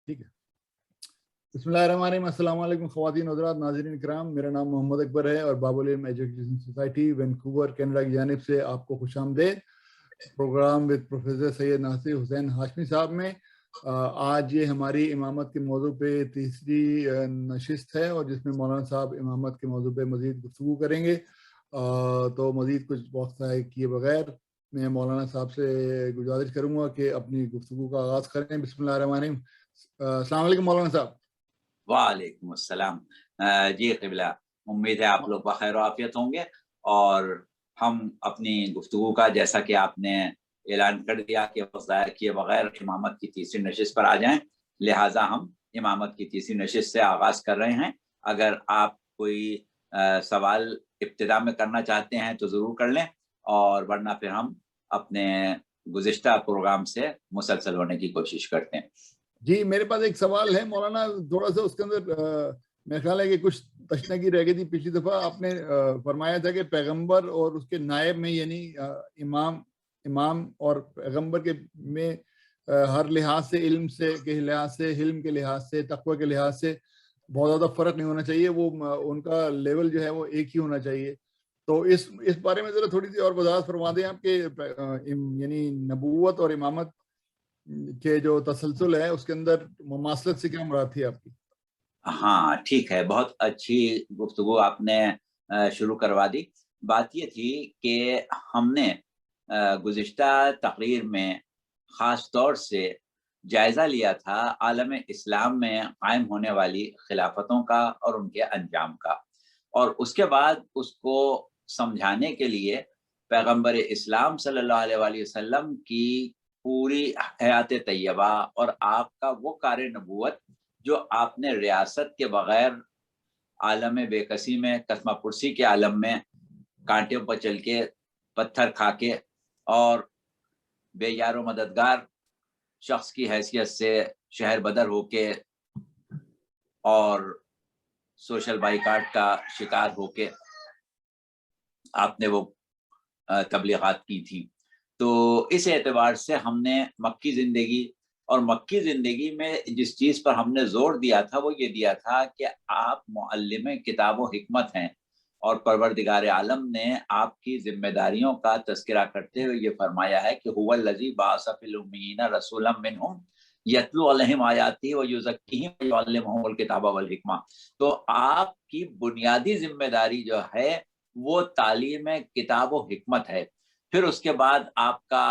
ٹھیک ہے. بسم اللہ الرحمن الرحیم. السلام علیکم خواتین حضرات, ناظرین کرام. میرا نام محمد اکبر ہے اور باب العلم ایجوکیشن سوسائٹی وینکوور کینیڈا کی جانب سے آپ کو خوش آمدید. پروگرام وتھ پروفیسر سید ناصر حسین ہاشمی صاحب میں آج یہ ہماری امامت کے موضوع پہ تیسری نشست ہے اور جس میں مولانا صاحب امامت کے موضوع پہ مزید گفتگو کریں گے. تو مزید کچھ وقت ضائع کیے بغیر میں مولانا صاحب سے گزارش کروں گا کہ اپنی گفتگو کا آغاز کریں. بسم اللہ الرحمن الرحیم. السلام علیکم مولانا صاحب. وعلیکم السلام. جی قبلہ, امید ہے آپ لوگ بخیر و عافیت ہوں گے, اور ہم اپنی گفتگو کا جیسا کہ آپ نے اعلان کر دیا کہ ضائع کیے بغیر امامت کی تیسری نشست پر آ جائیں, لہٰذا ہم امامت کی تیسری نشست سے آغاز کر رہے ہیں. اگر آپ کوئی سوال ابتدا میں کرنا چاہتے ہیں تو ضرور کر لیں, اور ورنہ پھر ہم اپنے گزشتہ پروگرام سے مسلسل ہونے کی کوشش کرتے ہیں. جی میرے پاس ایک سوال ہے مولانا, تھوڑا سا اس کے اندر میرا خیال ہے کہ کچھ تشنگی رہ گئی تھی. پچھلی دفعہ آپ نے فرمایا تھا کہ پیغمبر اور اس کے نائب میں یعنی امام اور پیغمبر کے میں ہر لحاظ سے علم کے لحاظ سے, حلم کے لحاظ سے, تقوی کے لحاظ سے بہت زیادہ فرق نہیں ہونا چاہیے. وہ ان کا لیول جو ہے وہ ایک ہی ہونا چاہیے. تو اس بارے میں ذرا تھوڑی سی اور وضاحت فرما دیں آپ کہ یعنی نبوت اور امامت کہ جو تسلسل ہے اس کے اندر مماثلت سے کیا مراد تھی آپ کی؟ ہاں ٹھیک ہے, بہت اچھی گفتگو آپ نے شروع کروا دی. بات یہ تھی کہ ہم نے گزشتہ تقریر میں خاص طور سے جائزہ لیا تھا عالم اسلام میں قائم ہونے والی خلافتوں کا اور ان کے انجام کا, اور اس کے بعد اس کو سمجھانے کے لیے پیغمبر اسلام صلی اللہ علیہ وآلہ وسلم کی پوری حیات طیبہ اور آپ کا وہ کار نبوت جو آپ نے ریاست کے بغیر عالم بے کسی میں, کسمہ پرسی کے عالم میں کانٹوں پر چل کے, پتھر کھا کے اور بے یار و مددگار شخص کی حیثیت سے شہر بدر ہو کے اور سوشل بائیکاٹ کا شکار ہو کے آپ نے وہ تبلیغات کی تھی. تو اس اعتبار سے ہم نے مکی زندگی اور مکی زندگی میں جس چیز پر ہم نے زور دیا تھا وہ یہ دیا تھا کہ آپ معلم کتاب و حکمت ہیں, اور پروردگار عالم نے آپ کی ذمہ داریوں کا تذکرہ کرتے ہوئے یہ فرمایا ہے کہ هو الذی بعث فی الامیین رسولا منہم یتلو علیہم آیاتہ ویزکیہم ویعلمہم الکتاب والحکمہ. تو آپ کی بنیادی ذمہ داری جو ہے وہ تعلیم کتاب و حکمت ہے. پھر اس کے بعد آپ کا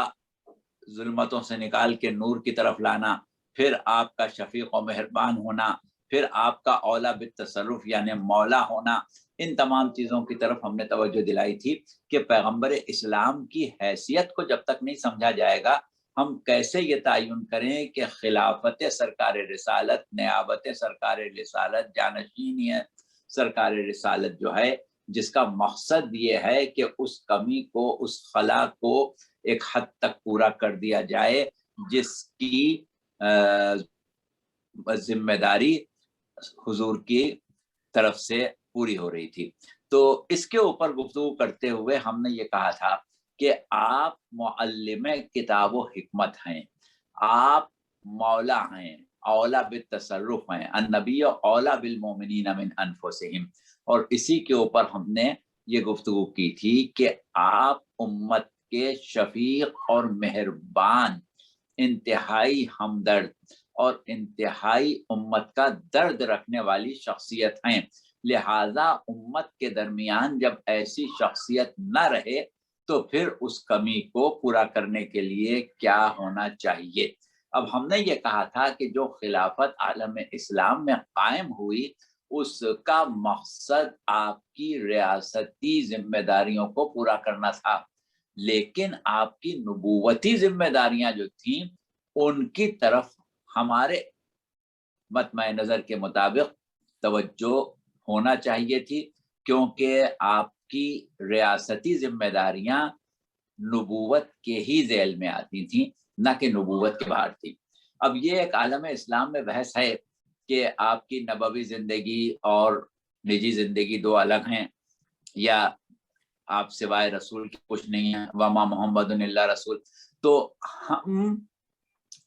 ظلمتوں سے نکال کے نور کی طرف لانا, پھر آپ کا شفیق و مہربان ہونا, پھر آپ کا اولا بالتصرف یعنی مولا ہونا. ان تمام چیزوں کی طرف ہم نے توجہ دلائی تھی کہ پیغمبر اسلام کی حیثیت کو جب تک نہیں سمجھا جائے گا ہم کیسے یہ تعین کریں کہ خلافت سرکار رسالت, نیابت سرکار رسالت, جانشینی سرکار رسالت جو ہے جس کا مقصد یہ ہے کہ اس کمی کو, اس خلا کو ایک حد تک پورا کر دیا جائے جس کی ذمہ داری حضور کی طرف سے پوری ہو رہی تھی. تو اس کے اوپر گفتگو کرتے ہوئے ہم نے یہ کہا تھا کہ آپ معلم کتاب و حکمت ہیں, آپ مولا ہیں, اولا بالتصرف ہیں, النبی اولا بالمومنین من انفسہم. اور اسی کے اوپر ہم نے یہ گفتگو کی تھی کہ آپ امت کے شفیق اور مہربان, انتہائی ہمدرد اور انتہائی امت کا درد رکھنے والی شخصیت ہیں. لہذا امت کے درمیان جب ایسی شخصیت نہ رہے تو پھر اس کمی کو پورا کرنے کے لیے کیا ہونا چاہیے. اب ہم نے یہ کہا تھا کہ جو خلافت عالم اسلام میں قائم ہوئی اس کا مقصد آپ کی ریاستی ذمہ داریوں کو پورا کرنا تھا, لیکن آپ کی نبوتی ذمہ داریاں جو تھیں ان کی طرف ہمارے مطمع نظر کے مطابق توجہ ہونا چاہیے تھی, کیونکہ آپ کی ریاستی ذمہ داریاں نبوت کے ہی ذیل میں آتی تھیں, نہ کہ نبوت کے باہر تھی. اب یہ ایک عالم اسلام میں بحث ہے کہ آپ کی نبوی زندگی اور نجی زندگی دو الگ ہیں, یا آپ سوائے رسول کی کچھ نہیں ہیں, وما محمد الا رسول. تو ہم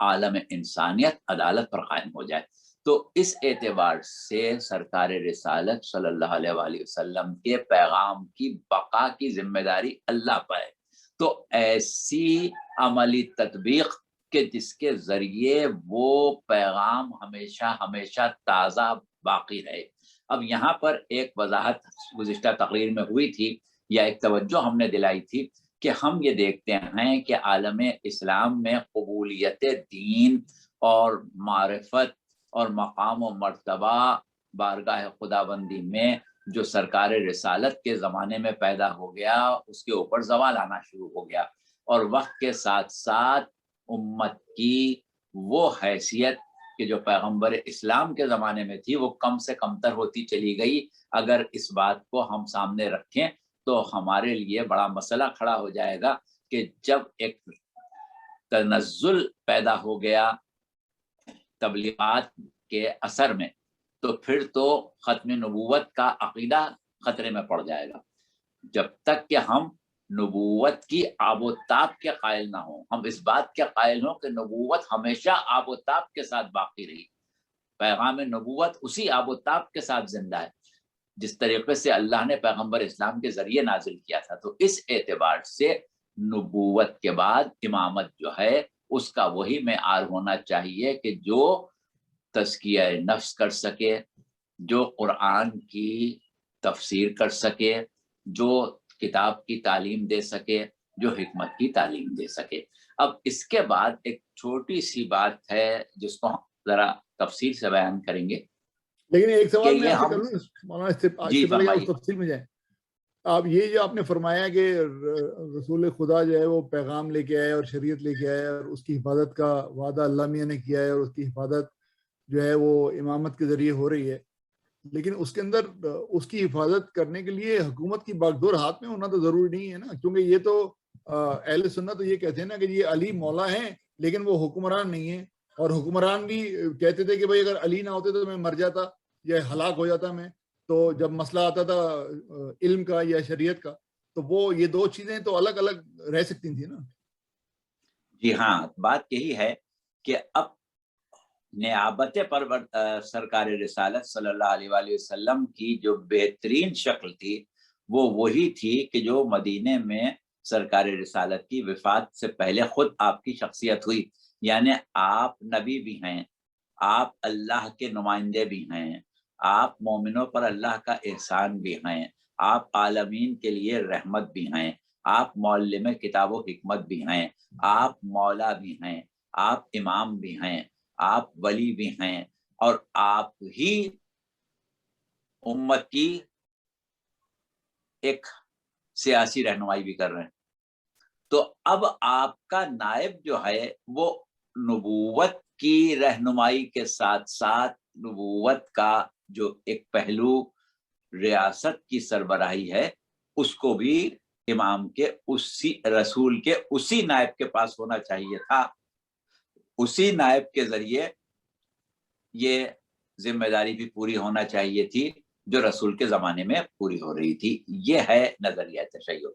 عالم انسانیت عدالت پر قائم ہو جائے۔ تو اس اعتبار سے سرکار رسالت صلی اللہ علیہ وآلہ وسلم کے پیغام کی بقا کی ذمہ داری اللہ پر ہے۔ تو ایسی عملی تطبیق کہ جس کے ذریعے وہ پیغام ہمیشہ ہمیشہ تازہ باقی رہے۔ اب یہاں پر ایک وضاحت گزشتہ تقریر میں ہوئی تھی، یا ایک توجہ ہم نے دلائی تھی کہ ہم یہ دیکھتے ہیں کہ عالم اسلام میں قبولیت دین اور معرفت اور مقام و مرتبہ بارگاہ خداوندی میں جو سرکار رسالت کے زمانے میں پیدا ہو گیا، اس کے اوپر زوال آنا شروع ہو گیا، اور وقت کے ساتھ ساتھ امت کی وہ حیثیت کہ جو پیغمبر اسلام کے زمانے میں تھی وہ کم سے کم تر ہوتی چلی گئی۔ اگر اس بات کو ہم سامنے رکھیں تو ہمارے لیے بڑا مسئلہ کھڑا ہو جائے گا کہ جب ایک تنزل پیدا ہو گیا تبلیغات کے اثر میں، تو پھر تو ختم نبوت کا عقیدہ خطرے میں پڑ جائے گا۔ جب تک کہ ہم نبوت کی آب و تاب کے قائل نہ ہوں، ہم اس بات کے قائل ہوں کہ نبوت ہمیشہ آب و تاب کے ساتھ باقی رہی، پیغام نبوت اسی آب و تاب کے ساتھ زندہ ہے جس طریقے سے اللہ نے پیغمبر اسلام کے ذریعے نازل کیا تھا۔ تو اس اعتبار سے نبوت کے بعد امامت جو ہے اس کا وہی معیار ہونا چاہیے کہ جو تزکیہ نفس کر سکے، جو قرآن کی تفسیر کر سکے، جو کتاب کی تعلیم دے سکے، جو حکمت کی تعلیم دے سکے۔ اب اس کے بعد ایک چھوٹی سی بات ہے جس کو ہم ذرا تفصیل سے بیان کریں گے، لیکن ایک سوال کہ میں یہ آپ سے ہم کروں مولانا، اس سے جی پہلے کہ آپ فرمائیے۔ تفصیل میں جائیں، آپ یہ جو آپ نے فرمایا کہ رسول خدا جو ہے وہ پیغام لے کے آئے اور شریعت لے کے آئے اور اس کی حفاظت کا وعدہ اللہ میاں نے کیا ہے، اور اس کی حفاظت جو ہے وہ امامت کے ذریعے ہو رہی ہے، لیکن اس کے اندر اس کی حفاظت کرنے کے لیے حکومت کی باگڈور ہاتھ میں ہونا تو ضروری نہیں ہے نا، کیونکہ یہ تو اہل سنت تو یہ کہتے ہیں نا کہ یہ علی مولا ہیں لیکن وہ حکمران نہیں ہیں، اور حکمران بھی کہتے تھے کہ بھائی اگر علی نہ ہوتے تو میں مر جاتا یا ہلاک ہو جاتا میں۔ تو جب مسئلہ آتا تھا علم کا یا شریعت کا، تو وہ یہ دو چیزیں تو الگ الگ رہ سکتی تھیں نا۔ جی ہاں، بات یہی ہے کہ اب نیابت پرور سرکار رسالت صلی اللہ علیہ وآلہ وسلم کی جو بہترین شکل تھی وہ وہی تھی کہ جو مدینے میں سرکار رسالت کی وفات سے پہلے خود آپ کی شخصیت ہوئی، یعنی آپ نبی بھی ہیں، آپ اللہ کے نمائندے بھی ہیں، آپ مومنوں پر اللہ کا احسان بھی ہیں، آپ عالمین کے لیے رحمت بھی ہیں، آپ معلم کتاب و حکمت بھی ہیں، آپ مولا بھی ہیں، آپ امام بھی ہیں، آپ ولی بھی ہیں، اور آپ ہی امت کی ایک سیاسی رہنمائی بھی کر رہے ہیں۔ تو اب آپ کا نائب جو ہے وہ نبوت کی رہنمائی کے ساتھ ساتھ نبوت کا جو ایک پہلو ریاست کی سربراہی ہے اس کو بھی امام کے اسی رسول کے اسی نائب کے پاس ہونا چاہیے تھا، اسی نائب کے ذریعے یہ ذمہ داری بھی پوری ہونا چاہیے تھی جو رسول کے زمانے میں پوری ہو رہی تھی۔ یہ ہے نظریہ تشیع۔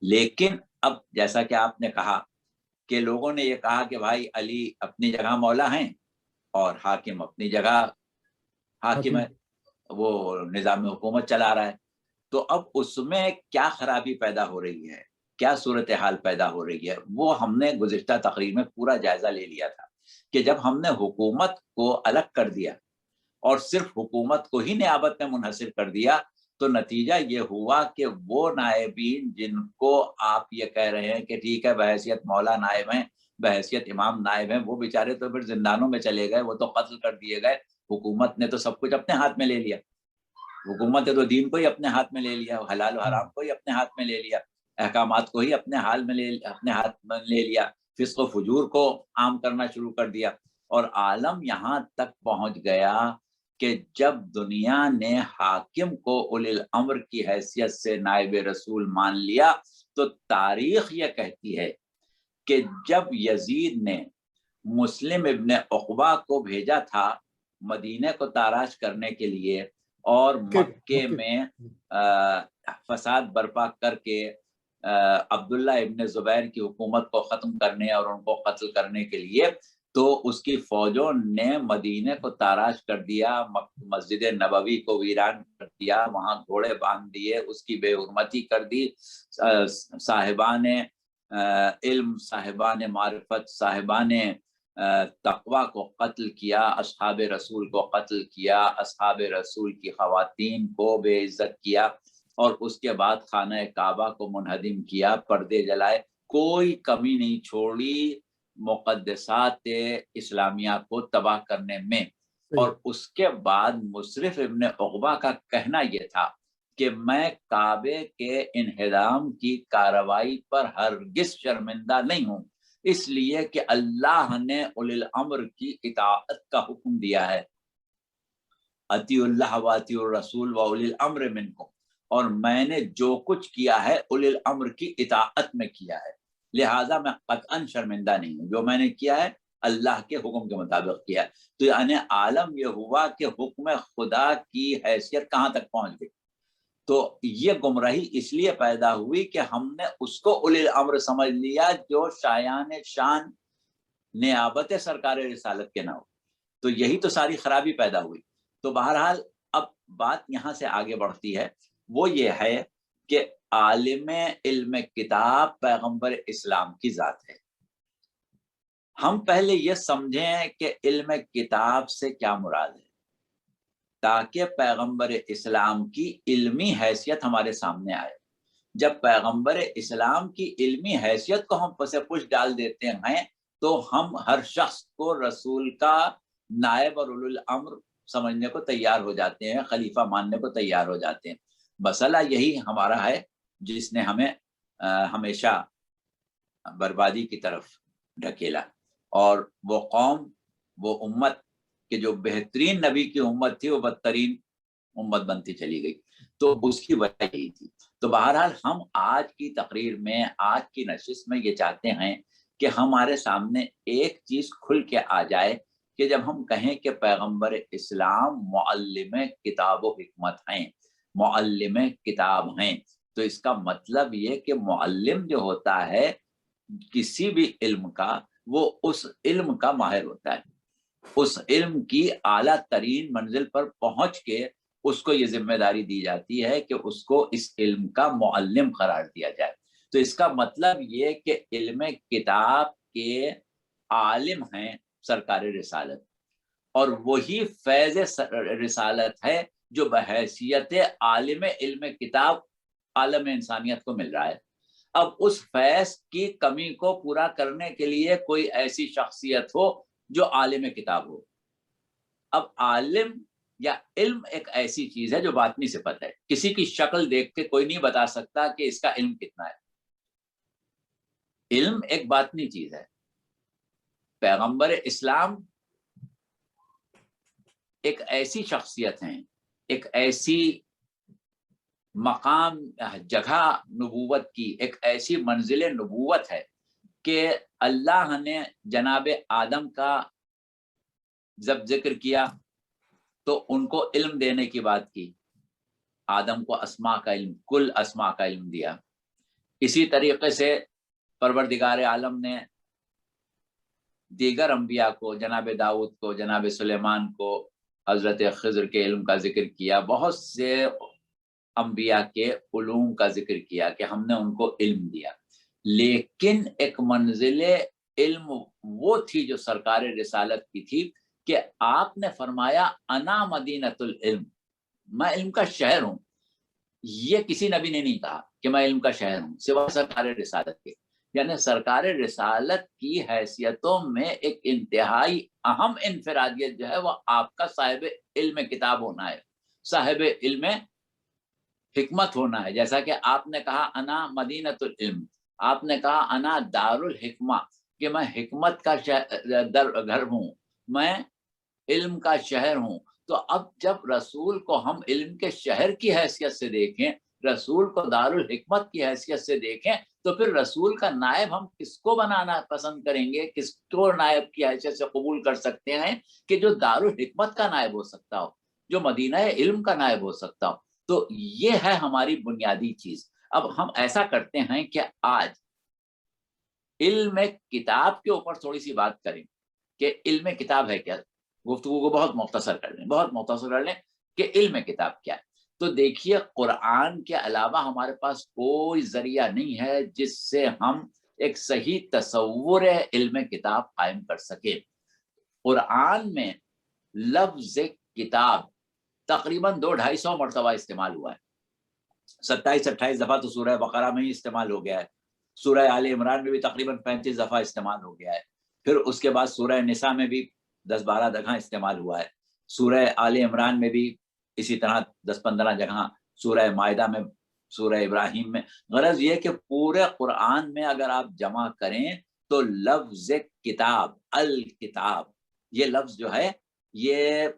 لیکن اب جیسا کہ آپ نے کہا کہ لوگوں نے یہ کہا کہ بھائی علی اپنی جگہ مولا ہیں اور حاکم اپنی جگہ حاکم ہے، وہ نظام حکومت چلا رہا ہے، تو اب اس میں کیا خرابی پیدا ہو رہی ہے، کیا صورتحال پیدا ہو رہی ہے، وہ ہم نے گزشتہ تقریر میں پورا جائزہ لے لیا تھا کہ جب ہم نے حکومت کو الگ کر دیا اور صرف حکومت کو ہی نیابت میں منحصر کر دیا تو نتیجہ یہ ہوا کہ وہ نائبین جن کو آپ یہ کہہ رہے ہیں کہ ٹھیک ہے بحیثیت مولا نائب ہیں، بحیثیت امام نائب ہیں، وہ بیچارے تو پھر زندانوں میں چلے گئے، وہ تو قتل کر دیے گئے۔ حکومت نے تو سب کچھ اپنے ہاتھ میں لے لیا، حکومت نے تو دین کو ہی اپنے ہاتھ میں لے لیا، حلال و حرام کو ہی اپنے ہاتھ میں لے لیا، احکامات کو ہی اپنے ہاتھ میں لے لیا، فسق و فجور کو عام کرنا شروع کر دیا، اور عالم یہاں تک پہنچ گیا کہ جب دنیا نے حاکم کو اولی الامر کی حیثیت سے نائب رسول مان لیا تو تاریخ یہ کہتی ہے کہ جب یزید نے مسلم ابن عقبہ کو بھیجا تھا مدینے کو تاراج کرنے کے لیے اور مکے میں فساد برپا کر کے عبداللہ ابن زبیر کی حکومت کو ختم کرنے اور ان کو قتل کرنے کے لیے، تو اس کی فوجوں نے مدینے کو تاراش کر دیا، مسجد نبوی کو ویران کر دیا، وہاں گھوڑے باندھ دیے، اس کی بے حرمتی کر دی، صاحبان علم، صاحبان معرفت، صاحبان تقوی کو قتل کیا، اصحاب رسول کو قتل کیا، اصحاب رسول کی خواتین کو بے عزت کیا، اور اس کے بعد خانہ کعبہ کو منہدم کیا، پردے جلائے، کوئی کمی نہیں چھوڑی مقدسات اسلامیہ کو تباہ کرنے میں۔ اور اس کے بعد مصرف ابن عقبہ کا کہنا یہ تھا کہ میں کعبے کے انہدام کی کارروائی پر ہرگز شرمندہ نہیں ہوں، اس لیے کہ اللہ نے اولی الامر کی اطاعت کا حکم دیا ہے، اطیعوا اللہ واطیعوا الرسول واولی الامر منکم، اور میں نے جو کچھ کیا ہے اولی الامر کی اطاعت میں کیا ہے، لہٰذا میں قطعاً شرمندہ نہیں ہوں، جو میں نے کیا ہے اللہ کے حکم کے مطابق کیا ہے۔ تو یعنی عالم یہ ہوا کہ حکم خدا کی حیثیت کہاں تک پہنچ گئی۔ تو یہ گمراہی اس لیے پیدا ہوئی کہ ہم نے اس کو اولی الامر سمجھ لیا جو شایان شان نیابت سرکار رسالت کے نہ ہو، تو یہی تو ساری خرابی پیدا ہوئی۔ تو بہرحال اب بات یہاں سے آگے بڑھتی ہے، وہ یہ ہے کہ عالم علم کتاب پیغمبر اسلام کی ذات ہے۔ ہم پہلے یہ سمجھیں کہ علم کتاب سے کیا مراد ہے، تاکہ پیغمبر اسلام کی علمی حیثیت ہمارے سامنے آئے۔ جب پیغمبر اسلام کی علمی حیثیت کو ہم پس پش ڈال دیتے ہیں تو ہم ہر شخص کو رسول کا نائب اور اولو الامر سمجھنے کو تیار ہو جاتے ہیں، خلیفہ ماننے کو تیار ہو جاتے ہیں۔ مسئلہ یہی ہمارا ہے جس نے ہمیں ہمیشہ بربادی کی طرف ڈھکیلا، اور وہ قوم، وہ امت کہ جو بہترین نبی کی امت تھی، وہ بدترین امت بنتی چلی گئی۔ تو اس کی وجہ یہی تھی۔ تو بہرحال ہم آج کی تقریر میں، آج کی نشست میں یہ چاہتے ہیں کہ ہمارے سامنے ایک چیز کھل کے آ جائے کہ جب ہم کہیں کہ پیغمبر اسلام معلم کتاب و حکمت ہیں، معلم کتاب ہیں، تو اس کا مطلب یہ کہ معلم جو ہوتا ہے کسی بھی علم کا، وہ اس علم کا ماہر ہوتا ہے، اس علم کی اعلیٰ ترین منزل پر پہنچ کے اس کو یہ ذمہ داری دی جاتی ہے کہ اس کو اس علم کا معلم قرار دیا جائے۔ تو اس کا مطلب یہ کہ علم کتاب کے عالم ہیں سرکار رسالت، اور وہی فیض رسالت ہے جو بحیثیت عالم علم کتاب عالم انسانیت کو مل رہا ہے۔ اب اس فیض کی کمی کو پورا کرنے کے لیے کوئی ایسی شخصیت ہو جو عالم کتاب ہو۔ اب عالم یا علم ایک ایسی چیز ہے جو باطنی صفت ہے، کسی کی شکل دیکھ کے کوئی نہیں بتا سکتا کہ اس کا علم کتنا ہے۔ علم ایک باطنی چیز ہے۔ پیغمبر اسلام ایک ایسی شخصیت ہیں، ایک ایسی مقام، جگہ نبوت کی، ایک ایسی منزل نبوت ہے کہ اللہ نے جناب آدم کا جب ذکر کیا تو ان کو علم دینے کی بات کی، آدم کو اسماء کا علم، کل اسماء کا علم دیا۔ اسی طریقے سے پروردگار عالم نے دیگر انبیاء کو، جناب داؤد کو، جناب سلیمان کو، حضرت خضر کے علم کا ذکر کیا، بہت سے انبیاء کے علوم کا ذکر کیا کہ ہم نے ان کو علم دیا۔ لیکن ایک منزل علم وہ تھی جو سرکار رسالت کی تھی کہ آپ نے فرمایا انا مدینۃ العلم، میں علم کا شہر ہوں۔ یہ کسی نبی نے نہیں کہا کہ میں علم کا شہر ہوں سوائے سرکار رسالت کے۔ یعنی سرکار رسالت کی حیثیتوں میں ایک انتہائی اہم انفرادیت جو ہے وہ آپ کا صاحب علم کتاب ہونا ہے، صاحب علم حکمت ہونا ہے۔ جیسا کہ آپ نے کہا انا مدینۃ العلم، آپ نے کہا انا دار الحکمہ، کہ میں حکمت کا گھر ہوں، میں علم کا شہر ہوں۔ تو اب جب رسول کو ہم علم کے شہر کی حیثیت سے دیکھیں، رسول کو دار الحکمت کی حیثیت سے دیکھیں، تو پھر رسول کا نائب ہم کس کو بنانا پسند کریں گے، کس کو نائب کی حیثیت سے قبول کر سکتے ہیں کہ جو دار الحکمت کا نائب ہو سکتا ہو، جو مدینہ علم کا نائب ہو سکتا ہو۔ تو یہ ہے ہماری بنیادی چیز۔ اب ہم ایسا کرتے ہیں کہ آج علم کتاب کے اوپر تھوڑی سی بات کریں کہ علم کتاب ہے کیا. گفتگو کو بہت مختصر کر لیں کہ علم کتاب کیا ہے. تو دیکھیے قرآن کے علاوہ ہمارے پاس کوئی ذریعہ نہیں ہے جس سے ہم ایک صحیح تصور علم کتاب قائم کر سکیں. قرآن میں لفظ کتاب تقریباً 200-250 مرتبہ استعمال ہوا ہے. 27-28 دفعہ تو سورہ بقرہ میں ہی استعمال ہو گیا ہے. سورہ آل عمران میں بھی تقریباً 35 دفعہ استعمال ہو گیا ہے. پھر اس کے بعد سورہ نساء میں بھی 10-12 جگہ استعمال ہوا ہے. سورہ آل عمران میں بھی اسی طرح 10-15 جگہ, سورہ مائدہ میں, سورہ ابراہیم میں. غرض یہ کہ پورے قرآن میں اگر آپ جمع کریں تو لفظ کتاب, الکتاب, یہ لفظ جو ہے یہ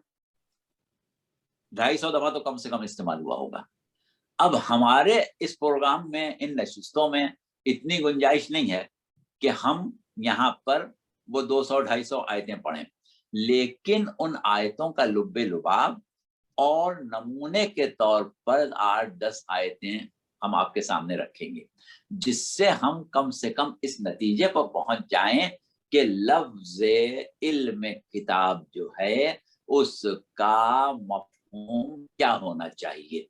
250 دفعہ تو کم سے کم استعمال ہوا ہوگا. اب ہمارے اس پروگرام میں, ان نشستوں میں اتنی گنجائش نہیں ہے کہ ہم یہاں پر وہ 200-250 آیتیں پڑھیں, لیکن ان آیتوں کا لب لباب اور نمونے کے طور پر 8-10 آیتیں ہم آپ کے سامنے رکھیں گے, جس سے ہم کم سے کم اس نتیجے پر پہنچ جائیں کہ لفظ علم کتاب جو ہے اس کا مفہوم کیا ہونا چاہیے,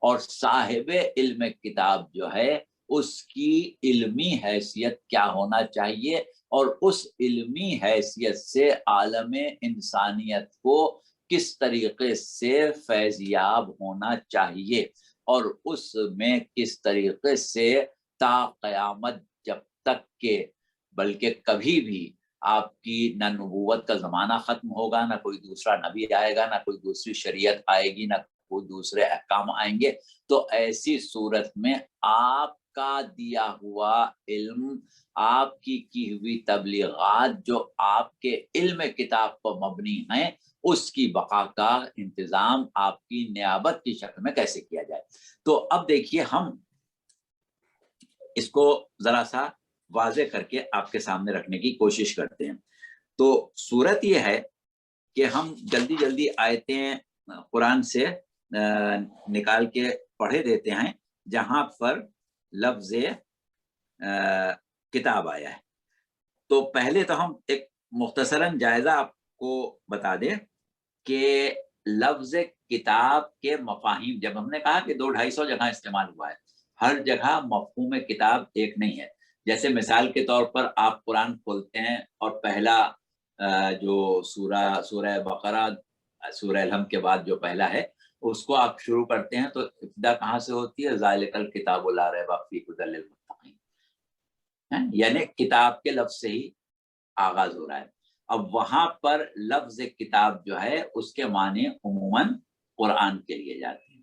اور صاحب علم کتاب جو ہے اس کی علمی حیثیت کیا ہونا چاہیے, اور اس علمی حیثیت سے عالم انسانیت کو کس طریقے سے فیضیاب ہونا چاہیے, اور اس میں کس طریقے سے تا قیامت جب تک کہ, بلکہ کبھی بھی آپ کی نہ نبوت کا زمانہ ختم ہوگا, نہ کوئی دوسرا نبی آئے گا, نہ کوئی دوسری شریعت آئے گی, نہ کوئی دوسرے احکام آئیں گے, تو ایسی صورت میں آپ کا دیا ہوا علم, آپ کی ہوئی تبلیغات جو آپ کے علم کتاب پر مبنی ہیں, اس کی بقا کا انتظام آپ کی نیابت کی شکل میں کیسے کیا جائے. تو اب دیکھیے ہم اس کو ذرا سا واضح کر کے آپ کے سامنے رکھنے کی کوشش کرتے ہیں. تو صورت یہ ہے کہ ہم جلدی جلدی آیتیں قرآن سے نکال کے پڑھے دیتے ہیں جہاں پر لفظ کتاب آیا ہے. تو پہلے تو ہم ایک مختصراً جائزہ آپ کو بتا دیں کہ لفظ کتاب کے مفاہیم, جب ہم نے کہا کہ 200-250 جگہ استعمال ہوا ہے, ہر جگہ مفہوم کتاب ایک نہیں ہے. جیسے مثال کے طور پر آپ قرآن کھولتے ہیں اور پہلا جو سورہ بقرہ, سورہ الحمد کے بعد جو پہلا ہے, اس کو آپ شروع کرتے ہیں تو ابتدا کہاں سے ہوتی ہے؟ ذالک الکتاب لا ریب فیہ ھدی للمتقین, یعنی کتاب کے لفظ سے ہی آغاز ہو رہا ہے. اب وہاں پر لفظ کتاب جو ہے اس کے معنی عموماً قرآن کے لیے جاتے ہیں.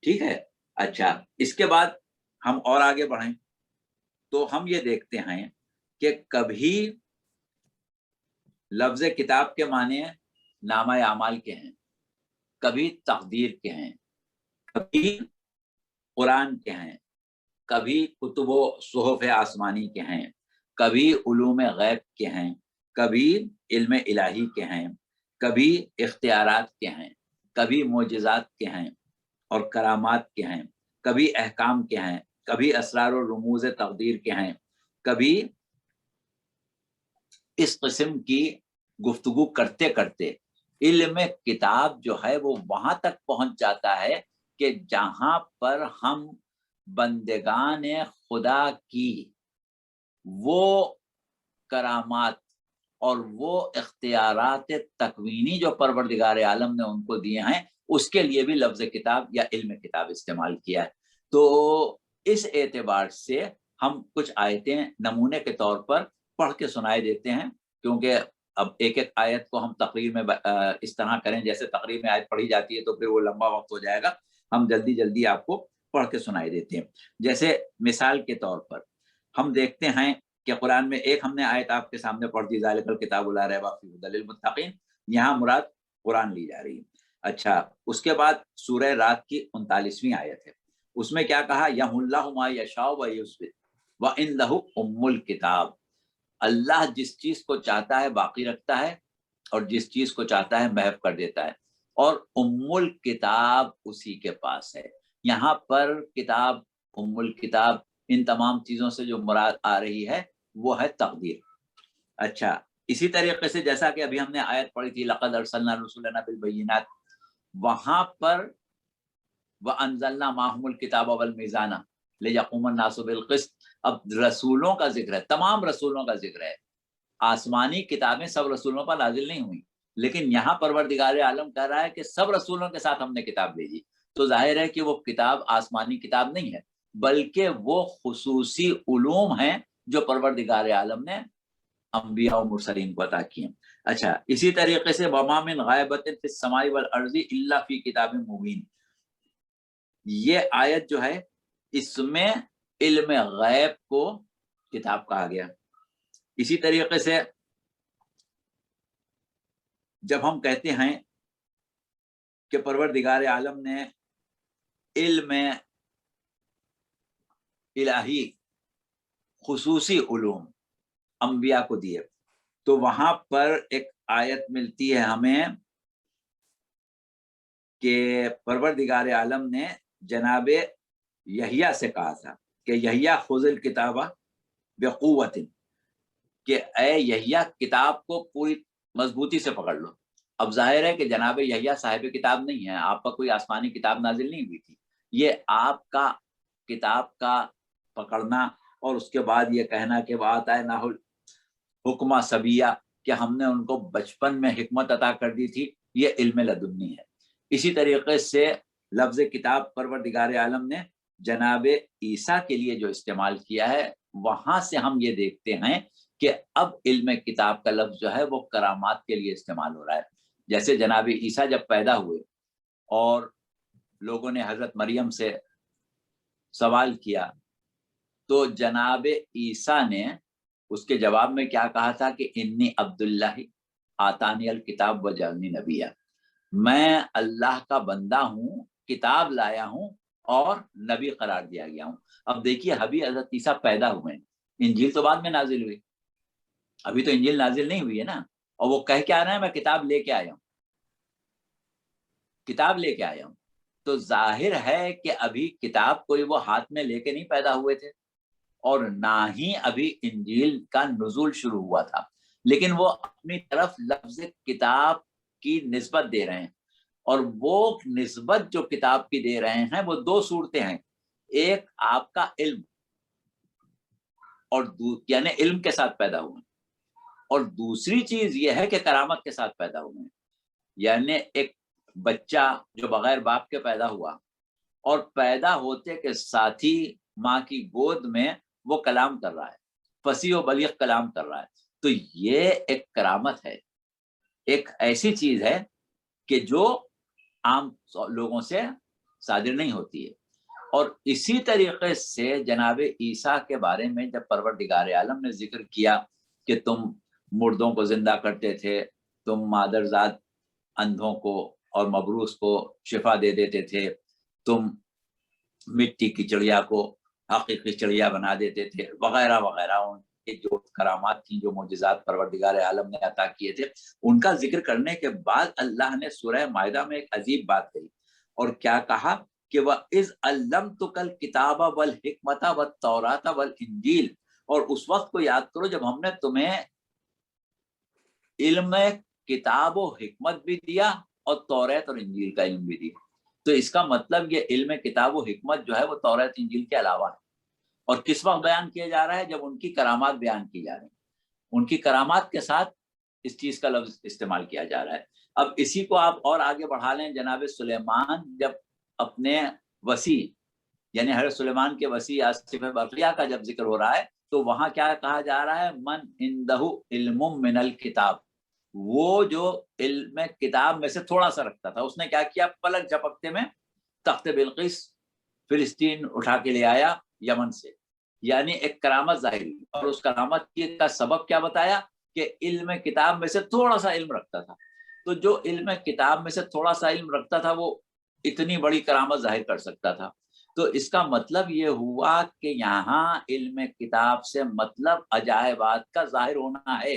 ٹھیک ہے. اچھا, اس کے بعد ہم اور آگے بڑھیں تو ہم یہ دیکھتے ہیں کہ کبھی لفظ کتاب کے معنی نامہ اعمال کے ہیں, کبھی تقدیر کے ہیں, کبھی قرآن کے ہیں, کبھی کتب و صحف آسمانی کے ہیں, کبھی علوم غیب کے ہیں, کبھی علم الہی کے ہیں, کبھی اختیارات کے ہیں, کبھی معجزات کے ہیں اور کرامات کے ہیں, کبھی احکام کے ہیں, کبھی اسرار و رموز تقدیر کے ہیں, کبھی اس قسم کی گفتگو کرتے کرتے علم کتاب جو ہے وہ وہاں تک پہنچ جاتا ہے کہ جہاں پر ہم بندگان خدا کی وہ کرامات اور وہ اختیارات تکوینی جو پروردگار عالم نے ان کو دیے ہیں, اس کے لیے بھی لفظ کتاب یا علم کتاب استعمال کیا ہے. تو اس اعتبار سے ہم کچھ آیتیں نمونے کے طور پر پڑھ کے سنائے دیتے ہیں, کیونکہ اب ایک ایک آیت کو ہم تقریر میں اس طرح کریں جیسے تقریر میں آیت پڑھی جاتی ہے تو پھر وہ لمبا وقت ہو جائے گا. ہم جلدی جلدی آپ کو پڑھ کے سنائی دیتے ہیں. جیسے مثال کے طور پر ہم دیکھتے ہیں کہ قرآن میں ایک ہم نے آیت آپ کے سامنے پڑھ دی, ذالک الکتاب لا ریب فیہ ھدی للمتقین, یہاں مراد قرآن لی جا رہی ہے. اچھا, اس کے بعد سورہ رات کی 39ویں آیت ہے, اس میں کیا کہا؟ یمحو اللہ ما یشاء ویثبت وعندہ ام الکتاب, اللہ جس چیز کو چاہتا ہے باقی رکھتا ہے اور جس چیز کو چاہتا ہے محو کر دیتا ہے, اور ام الکتاب اسی کے پاس ہے. یہاں پر کتاب, ام الکتاب, ان تمام چیزوں سے جو مراد آ رہی ہے وہ ہے تقدیر. اچھا, اسی طریقے سے جیسا کہ ابھی ہم نے آیت پڑھی تھی لقد ارسلنا رسولنا بالبینات، وہاں پر وانزلنا معهم الکتاب والمیزان لیقوم الناس بالقسط، اب رسولوں کا ذکر ہے، تمام رسولوں کا ذکر ہے. آسمانی کتابیں سب رسولوں پر نازل نہیں ہوئی، لیکن یہاں پروردگار عالم کہہ رہا ہے کہ سب رسولوں کے ساتھ ہم نے کتاب بھیجی. تو ظاہر ہے کہ وہ کتاب آسمانی کتاب نہیں ہے، بلکہ وہ خصوصی علوم ہیں جو پروردگار عالم نے انبیاء و مرسلین کو عطا کیے. اچھا، اسی طریقے سے وما من غائبۃ فی السماء والارض الا فی کتاب مبین، یہ آیت جو ہے اس میں علم غیب کو کتاب کہا گیا. اسی طریقے سے جب ہم کہتے ہیں کہ پروردگار عالم نے علم الہی خصوصی علوم انبیاء کو دیے، تو وہاں پر ایک آیت ملتی ہے ہمیں کہ پروردگار عالم نے جناب یحییٰ سے کہا تھا کہ یحییٰ خذ الکتاب بقوت، کہ اے یحییٰ کتاب کو پوری مضبوطی سے پکڑ لو. اب ظاہر ہے کہ جناب یحییٰ صاحب کتاب نہیں ہے، آپ پر کوئی آسمانی کتاب نازل نہیں ہوئی تھی. یہ آپ کا کتاب کا پکڑنا اور اس کے بعد یہ کہنا کہ وآتیناہ الحکمہ صبیہ، کہ ہم نے ان کو بچپن میں حکمت عطا کر دی تھی، یہ علم لدنی ہے. اسی طریقے سے لفظ کتاب پروردگار عالم نے جناب عیسیٰ کے لیے جو استعمال کیا ہے، وہاں سے ہم یہ دیکھتے ہیں کہ اب علم کتاب کا لفظ جو ہے وہ کرامات کے لیے استعمال ہو رہا ہے. جیسے جناب عیسیٰ جب پیدا ہوئے اور لوگوں نے حضرت مریم سے سوال کیا، تو جناب عیسیٰ نے اس کے جواب میں کیا کہا تھا کہ انی عبداللہ آتانی الکتاب وجعلنی نبیہ، میں اللہ کا بندہ ہوں، کتاب لایا ہوں اور نبی قرار دیا گیا ہوں. اب دیکھیے ابھی حضرت عیسیٰ پیدا ہوئے، انجیل تو بعد میں نازل ہوئی، ابھی تو انجیل نازل نہیں ہوئی ہے نا. اور وہ کہہ کے آ رہے ہیں میں کتاب لے کے آیا ہوں، کتاب لے کے آیا ہوں. تو ظاہر ہے کہ ابھی کتاب کوئی وہ ہاتھ میں لے کے نہیں پیدا ہوئے تھے، اور نہ ہی ابھی انجیل کا نزول شروع ہوا تھا، لیکن وہ اپنی طرف لفظ کتاب کی نسبت دے رہے ہیں. اور وہ نسبت جو کتاب کی دے رہے ہیں وہ دو صورتیں ہیں، ایک آپ کا علم، اور یعنی علم کے ساتھ پیدا ہوئے، اور دوسری چیز یہ ہے کہ کرامت کے ساتھ پیدا ہوئے. یعنی ایک بچہ جو بغیر باپ کے پیدا ہوا اور پیدا ہوتے کے ساتھ ہی ماں کی گود میں وہ کلام کر رہا ہے، فصیح و بلیغ کلام کر رہا ہے، تو یہ ایک کرامت ہے، ایک ایسی چیز ہے کہ جو عام لوگوں سے صادر نہیں ہوتی ہے. اور اسی طریقے سے جناب عیسیٰ کے بارے میں جب پروردگار عالم نے ذکر کیا کہ تم مردوں کو زندہ کرتے تھے، تم مادرزاد اندھوں کو اور مبروس کو شفا دے دیتے تھے، تم مٹی کی چڑیا کو حقیقی چڑیا بنا دیتے تھے، وغیرہ وغیرہ. ان کی جو کرامات تھیں، جو معجزات پروردگار عالم نے عطا کیے تھے، ان کا ذکر کرنے کے بعد اللہ نے سورہ مائدہ میں ایک عجیب بات کہی، اور کیا کہا کہ وَإِذْ عَلَّمْتُكَ الْكِتَابَ وَالْحِکْمَةَ وَالتَّوْرَاةَ وَالْإِنجِیلَ، اور اس وقت کو یاد کرو جب ہم نے تمہیں علم کتاب و حکمت بھی دیا اور توریت اور انجیل کا علم بھی دیا. تو اس کا مطلب یہ علم کتاب و حکمت جو ہے وہ توریت انجیل کے علاوہ ہے. اور کس وقت بیان کیا جا رہا ہے؟ جب ان کی کرامات بیان کی جا رہی ہیں، ان کی کرامات کے ساتھ اس چیز کا لفظ استعمال کیا جا رہا ہے. اب اسی کو آپ اور آگے بڑھا لیں، جناب سلیمان جب اپنے وسیع یعنی حضرت سلیمان کے وسیع آصف برقیہ کا جب ذکر ہو رہا ہے، تو وہاں کیا کہا جا رہا ہے؟ من عندہ علم من الکتاب، وہ جو علم کتاب میں سے تھوڑا سا رکھتا تھا، اس نے کیا کیا؟ پلک جھپکتے میں تخت بلقیس فلسطین اٹھا کے لے آیا یمن سے، یعنی ایک کرامت ظاہر ہوئی. اور اس کرامت کا سبب کیا بتایا؟ کہ علم کتاب میں سے تھوڑا سا علم رکھتا تھا. تو جو علم کتاب میں سے تھوڑا سا علم رکھتا تھا وہ اتنی بڑی کرامت ظاہر کر سکتا تھا. تو اس کا مطلب یہ ہوا کہ یہاں علم کتاب سے مطلب عجائبات کا ظاہر ہونا ہے.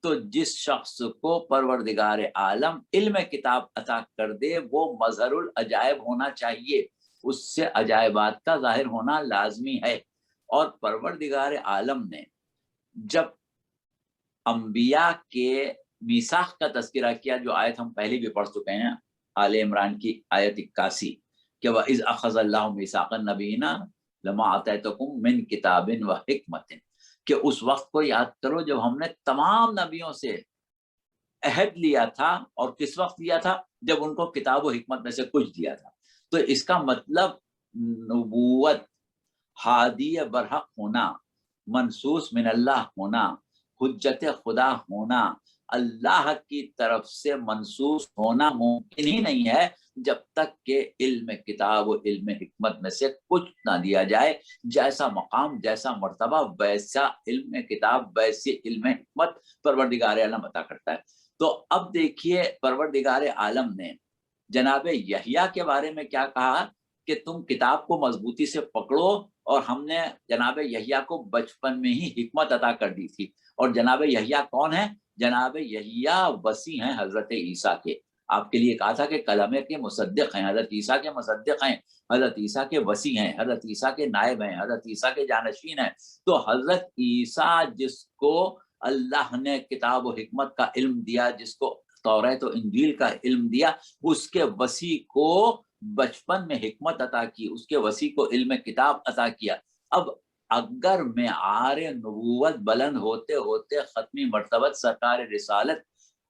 تو جس شخص کو پروردگار عالم علم کتاب عطا کر دے وہ مظہر العجائب ہونا چاہیے، اس سے عجائبات کا ظاہر ہونا لازمی ہے. اور پروردگار عالم نے جب انبیاء کے میثاق کا تذکرہ کیا، جو آیت ہم پہلے بھی پڑھ چکے ہیں، آل عمران کی آیت 81 کہ وَإِذْ أَخَذَ اللَّهُ مِيثَاقَ النَّبِيِّينَ لَمَا آتَيْتُكُم مِّن كِتَابٍ وَحِكْمَةٍ، کہ اس وقت کو یاد کرو جب ہم نے تمام نبیوں سے عہد لیا تھا، اور کس وقت لیا تھا؟ جب ان کو کتاب و حکمت میں سے کچھ دیا تھا۔ تو اس کا مطلب نبوت، ہادی برحق ہونا، منصوص من اللہ ہونا، حجت خدا ہونا، اللہ کی طرف سے منصوص ہونا ممکن ہی نہیں ہے جب تک کہ علم کتاب و علم حکمت میں سے کچھ نہ دیا جائے۔ جیسا مقام، جیسا مرتبہ، ویسا علم کتاب، ویسی علم حکمت پروردگار عالم عطا کرتا ہے۔ تو اب دیکھیے پروردگار عالم نے جناب یحییٰ کے بارے میں کیا کہا کہ تم کتاب کو مضبوطی سے پکڑو، اور ہم نے جناب یحییٰ کو بچپن میں ہی حکمت عطا کر دی تھی۔ اور جناب یحییٰ کون ہے؟ جناب یحییٰ وصی ہیں حضرت عیسیٰ کے۔ آپ کے لیے کہا تھا کہ کلمے کے مصدق ہیں، حضرت عیسیٰ کے مصدق ہیں، حضرت عیسیٰ کے وصی ہیں، حضرت عیسیٰ کے نائب ہیں، حضرت عیسیٰ کے جانشین ہیں۔ تو حضرت عیسیٰ جس کو اللہ نے کتاب و حکمت کا علم دیا، جس کو توریت و انجیل کا علم دیا، اس کے وصی کو بچپن میں حکمت عطا کی، اس کے وصی کو علم کتاب عطا کیا۔ اب اگر معیار نبوت بلند ہوتے ہوتے ختمی مرتبت سرکار رسالت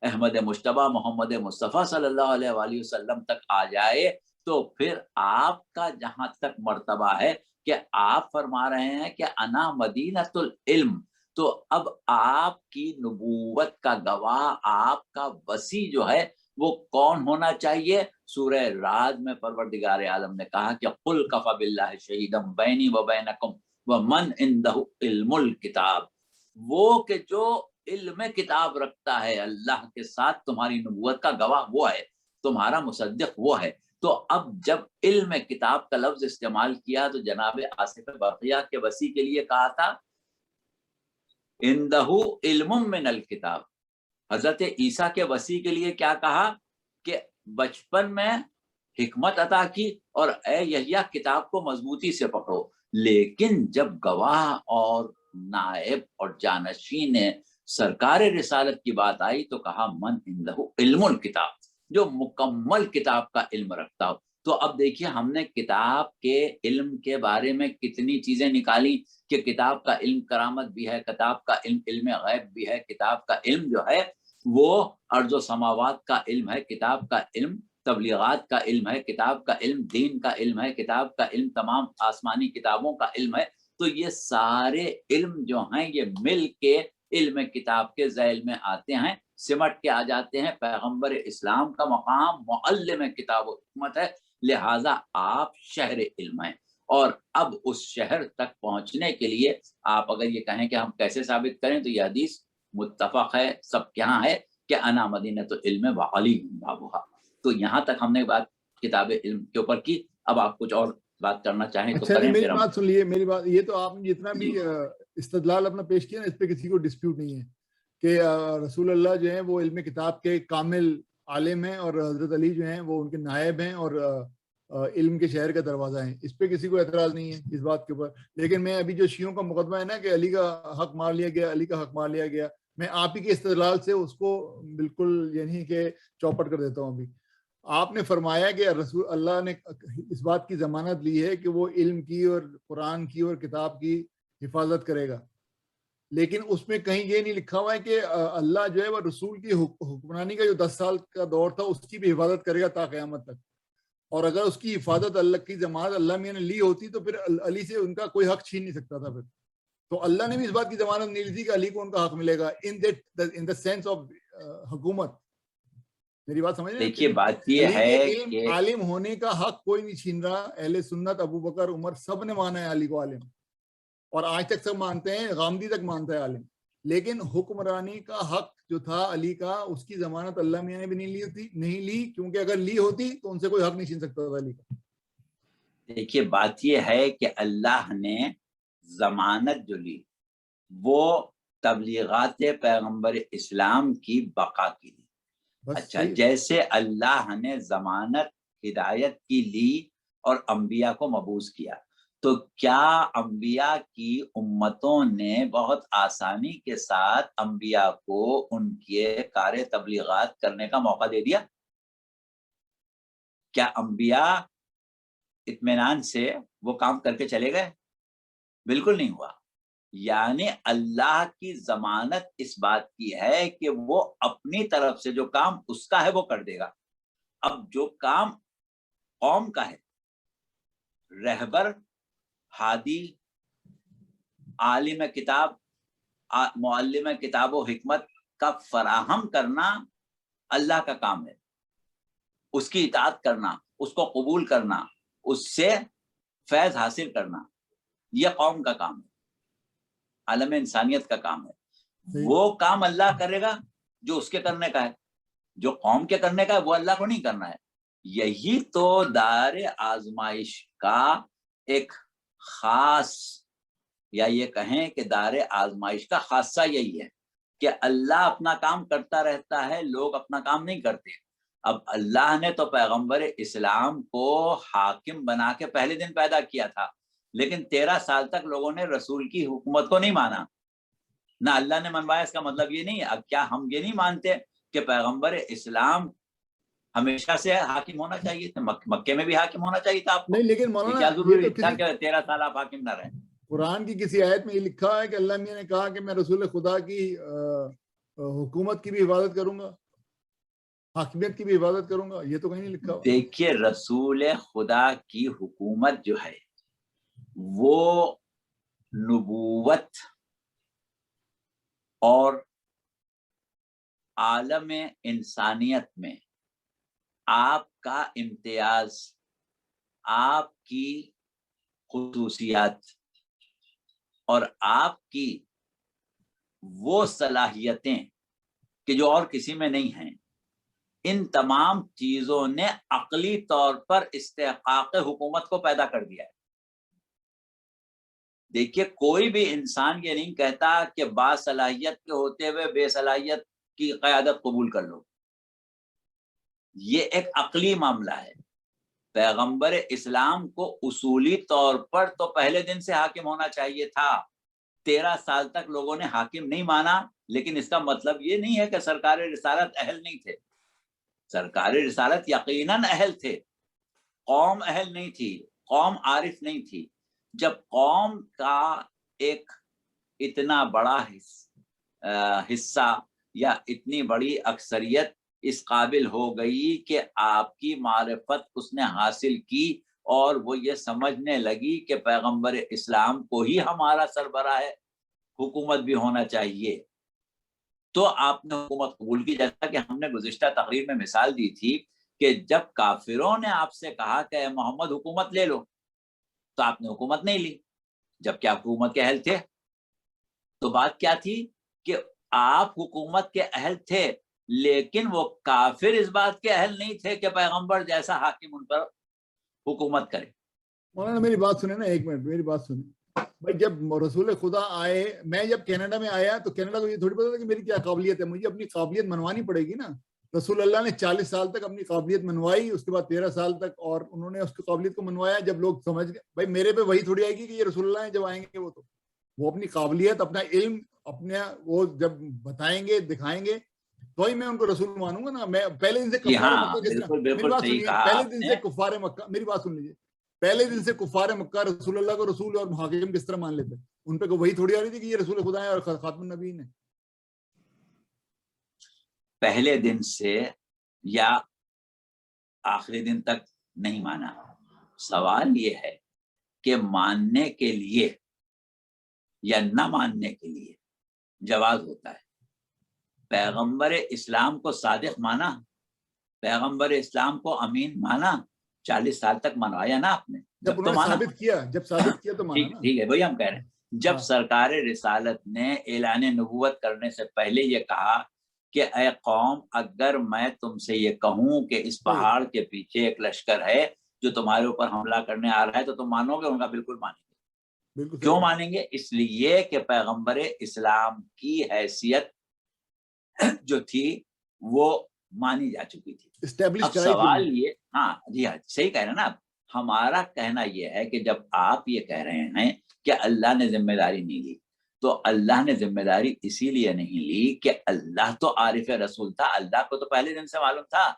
احمد مجتبیٰ محمد مصطفیٰ صلی اللہ علیہ وآلہ وسلم تک آ جائے، تو پھر آپ کا جہاں تک مرتبہ ہے کہ آپ فرما رہے ہیں کہ انا مدینۃ العلم، تو اب آپ کی نبوت کا گواہ، آپ کا وصی جو ہے وہ کون ہونا چاہیے؟ سورہ رعد میں پروردگار عالم نے کہا کہ قل کفی باللہ شہیدا بینی و بینکم ومن عندہ علم الکتاب، وہ کہ جو علم کتاب رکھتا ہے، اللہ کے ساتھ تمہاری نبوت کا گواہ وہ ہے، تمہارا مصدق وہ ہے۔ تو اب جب علم کتاب کا لفظ استعمال کیا تو جناب آصف برقیہ کے وصی کے لیے کہا تھا عندہ علم من الکتاب، حضرت عیسیٰ کے وصی کے لیے کیا کہا کہ بچپن میں حکمت عطا کی، اور اے یحییٰ کتاب کو مضبوطی سے پکڑو۔ لیکن جب گواہ اور نائب اور جانشین سرکار رسالت کی بات آئی تو کہا من عندہ علم الکتاب، جو مکمل کتاب کا علم رکھتا ہو۔ تو اب دیکھیے ہم نے کتاب کے علم کے بارے میں کتنی چیزیں نکالی کہ کتاب کا علم کرامت بھی ہے، کتاب کا علم علم غیب بھی ہے، کتاب کا علم جو ہے وہ ارض و سماوات کا علم ہے، کتاب کا علم تبلیغات کا علم ہے، کتاب کا علم دین کا علم ہے، کتاب کا علم تمام آسمانی کتابوں کا علم ہے۔ تو یہ سارے علم جو ہیں یہ مل کے علم کتاب کے ذیل میں آتے ہیں، سمٹ کے آ جاتے ہیں۔ پیغمبر اسلام کا مقام معلم کتاب و حکمت ہے، لہٰذا آپ شہر علم ہیں، اور اب اس شہر تک پہنچنے کے لیے آپ اگر یہ کہیں کہ ہم کیسے ثابت کریں، تو یہ حدیث متفق ہے، سب کے ہاں ہے کہ انا مدینۃ العلم وعلی بابھا۔ تو یہاں تک ہم نے بات کتاب علم کے اوپر کی۔ اب آپ کچھ اور بات کرنا چاہیں تو کریں۔ میری بات سن لیے، میری بات یہ تو آپ نے جتنا بھی استدلال اپنا پیش کیا نا، اس پہ کسی کو ڈسپیوٹ نہیں ہے کہ رسول اللہ جو ہیں وہ علم کتاب کے کامل عالم ہیں، اور حضرت علی جو ہیں وہ ان کے نائب ہیں اور علم کے شہر کا دروازہ ہیں۔ اس پہ کسی کو اعتراض نہیں ہے اس بات کے اوپر۔ لیکن میں ابھی جو شیعوں کا مقدمہ ہے نا کہ علی کا حق مار لیا گیا، علی کا حق مار لیا گیا، میں آپ ہی کے استدلال سے اس کو بالکل یعنی کہ چوپٹ کر دیتا ہوں۔ ابھی آپ نے فرمایا کہ رسول اللہ نے اس بات کی ضمانت لی ہے کہ وہ علم کی اور قرآن کی اور کتاب کی حفاظت کرے گا، لیکن اس میں کہیں یہ نہیں لکھا ہوا ہے کہ اللہ جو ہے وہ رسول کی حکمرانی کا جو 10 سال کا دور تھا اس کی بھی حفاظت کرے گا تا قیامت تک۔ اور اگر اس کی حفاظت اللہ کی ضمانت اللہ میاں نے لی ہوتی تو پھر علی سے ان کا کوئی حق چھین نہیں سکتا تھا۔ پھر تو اللہ نے بھی اس بات کی ضمانت نہیں لی تھی کہ علی کو ان کا حق ملے گا ان دا سینس آف حکومت۔ میری بات سمجھ رہے ہیں؟ دیکھیے بات یہ ہے کہ عالم ہونے کا حق کوئی نہیں چھین رہا۔ اہل سنت ابو بکر عمر سب نے مانا ہے علی کو عالم، اور آج تک سب مانتے ہیں، غامدی تک مانتا ہے عالم۔ لیکن حکمرانی کا حق جو تھا علی کا، اس کی ضمانت اللہ میاں نے بھی نہیں لی، کیونکہ اگر لی ہوتی تو ان سے کوئی حق نہیں چھین سکتا تھا علی کا۔ دیکھیے بات یہ ہے کہ اللہ نے ضمانت جو لی وہ تبلیغات پیغمبر اسلام کی بقا کی لی۔ اچھا، جیسے اللہ نے ضمانت ہدایت کی لی اور انبیاء کو مبعوث کیا، تو کیا انبیاء کی امتوں نے بہت آسانی کے ساتھ انبیاء کو ان کے کار تبلیغات کرنے کا موقع دے دیا؟ کیا انبیاء اطمینان سے وہ کام کر کے چلے گئے؟ بالکل نہیں ہوا. یعنی اللہ کی ضمانت اس بات کی ہے کہ وہ اپنی طرف سے جو کام اس کا ہے وہ کر دے گا. اب جو کام قوم کا ہے، رہبر، ہادی، عالم کتاب، معلم کتاب و حکمت کا فراہم کرنا اللہ کا کام ہے. اس کی اطاعت کرنا، اس کو قبول کرنا، اس سے فیض حاصل کرنا، یہ قوم کا کام ہے، عالم انسانیت کا کام ہے. وہ کام اللہ کرے گا جو اس کے کرنے کا ہے. جو قوم کے کرنے کا ہے وہ اللہ کو نہیں کرنا ہے. یہی تو دار آزمائش کا ایک خاص، یا یہ کہیں کہ دار آزمائش کا خاصہ یہی ہے کہ اللہ اپنا کام کرتا رہتا ہے، لوگ اپنا کام نہیں کرتے. اب اللہ نے تو پیغمبر اسلام کو حاکم بنا کے پہلے دن پیدا کیا تھا، لیکن 13 سال تک لوگوں نے رسول کی حکومت کو نہیں مانا، نہ اللہ نے منوایا. اس کا مطلب یہ نہیں. اب کیا ہم یہ نہیں مانتے کہ پیغمبر اسلام ہمیشہ سے حاکم ہونا چاہیے تھا؟ مکے میں بھی حاکم ہونا چاہیے تھا آپ کو. نہیں، لیکن مولانا کیا ضروری یہ تو تھا کہ 13 سال آپ حاکم نہ رہیں؟ قرآن کی کسی آیت میں یہ لکھا ہے کہ اللہ میاں نے کہا کہ میں رسول خدا کی حکومت کی بھی حفاظت کروں گا، حاکمیت کی بھی حفاظت کروں گا؟ یہ تو کہیں نہیں لکھا ہوا. دیکھیے، رسول خدا کی حکومت جو ہے وہ نبوت اور عالم انسانیت میں آپ کا امتیاز، آپ کی خصوصیات اور آپ کی وہ صلاحیتیں کہ جو اور کسی میں نہیں ہیں، ان تمام چیزوں نے عقلی طور پر استحقاق حکومت کو پیدا کر دیا ہے. دیکھیے، کوئی بھی انسان یہ نہیں کہتا کہ باصلاحیت کے ہوتے ہوئے بے صلاحیت کی قیادت قبول کر لو. یہ ایک عقلی معاملہ ہے. پیغمبر اسلام کو اصولی طور پر تو پہلے دن سے حاکم ہونا چاہیے تھا. 13 سال تک لوگوں نے حاکم نہیں مانا، لیکن اس کا مطلب یہ نہیں ہے کہ سرکار رسالت اہل نہیں تھے. سرکار رسالت یقیناً اہل تھے. قوم اہل نہیں تھی، قوم عارف نہیں تھی. جب قوم کا ایک اتنا بڑا حصہ یا اتنی بڑی اکثریت اس قابل ہو گئی کہ آپ کی معرفت اس نے حاصل کی اور وہ یہ سمجھنے لگی کہ پیغمبر اسلام کو ہی ہمارا سربراہ حکومت بھی ہونا چاہیے، تو آپ نے حکومت قبول کی. جیسا کہ ہم نے گزشتہ تقریر میں مثال دی تھی کہ جب کافروں نے آپ سے کہا کہ اے محمد حکومت لے لو، تو آپ نے حکومت نہیں لی جبکہ آپ حکومت کے اہل تھے. تو بات کیا تھی کہ آپ حکومت کے اہل تھے، لیکن وہ کافر اس بات کے اہل نہیں تھے کہ پیغمبر جیسا حاکم ان پر حکومت کرے. مولانا میری بات سنیں نا، ایک منٹ میری بات سنیں. بھائی جب رسول خدا آئے، میں جب کینیڈا میں آیا تو کینیڈا کو یہ تھوڑی پتا تھا کہ میری کیا قابلیت ہے. مجھے اپنی قابلیت منوانی پڑے گی نا. رسول اللہ نے 40 سال تک اپنی قابلیت منوائی، اس کے بعد 13 سال تک اور انہوں نے اس کی قابلیت کو منوایا. جب لوگ سمجھ گئے بھائی میرے پہ وہی تھوڑی آئے گی کہ یہ رسول اللہ ہیں جب آئیں گے، وہ اپنی قابلیت، اپنا علم، اپنا وہ جب بتائیں گے، دکھائیں گے تو ہی میں ان کو رسول مانوں گا نا. میں پہلے دن سے کفار مکہ کس طرح، میری بات سنیے، پہلے دن سے کفار مکہ، میری بات سن لیجیے، پہلے دن سے کفار مکہ رسول اللہ کو رسول اور حاکم کس طرح مان لیتے؟ ان پہ وہی تھوڑی آ رہی تھی کہ یہ رسول خدا ہے اور خاتم النبیین ہے. پہلے دن سے یا آخری دن تک نہیں مانا. سوال یہ ہے کہ ماننے کے لیے یا نہ ماننے کے لیے جواز ہوتا ہے. پیغمبر اسلام کو صادق مانا، پیغمبر اسلام کو امین مانا، 40 سال تک منوایا نا آپ نے. جب انہوں نے ثابت کیا تو مانا نا. ٹھیک ہے، وہی ہم کہہ رہے ہیں. جب سرکار رسالت نے اعلان نبوت کرنے سے پہلے یہ کہا کہ اے قوم، اگر میں تم سے یہ کہوں کہ اس پہاڑ کے پیچھے ایک لشکر ہے جو تمہارے اوپر حملہ کرنے آ رہا ہے تو تم مانو گے؟ ان کا بالکل مانیں گے. کیوں مانیں گے؟ اس لیے کہ پیغمبر اسلام کی حیثیت جو تھی وہ مانی جا چکی تھی. اب سوال یہ، ہاں جی ہاں صحیح کہہ رہے ہیں نا آپ. ہمارا کہنا یہ ہے کہ جب آپ یہ کہہ رہے ہیں کہ اللہ نے ذمہ داری نہیں لی، تو اللہ نے ذمہ داری اسی لیے نہیں لی کہ اللہ تو عارف رسول تھا، اللہ کو تو پہلے دن سے معلوم تھا،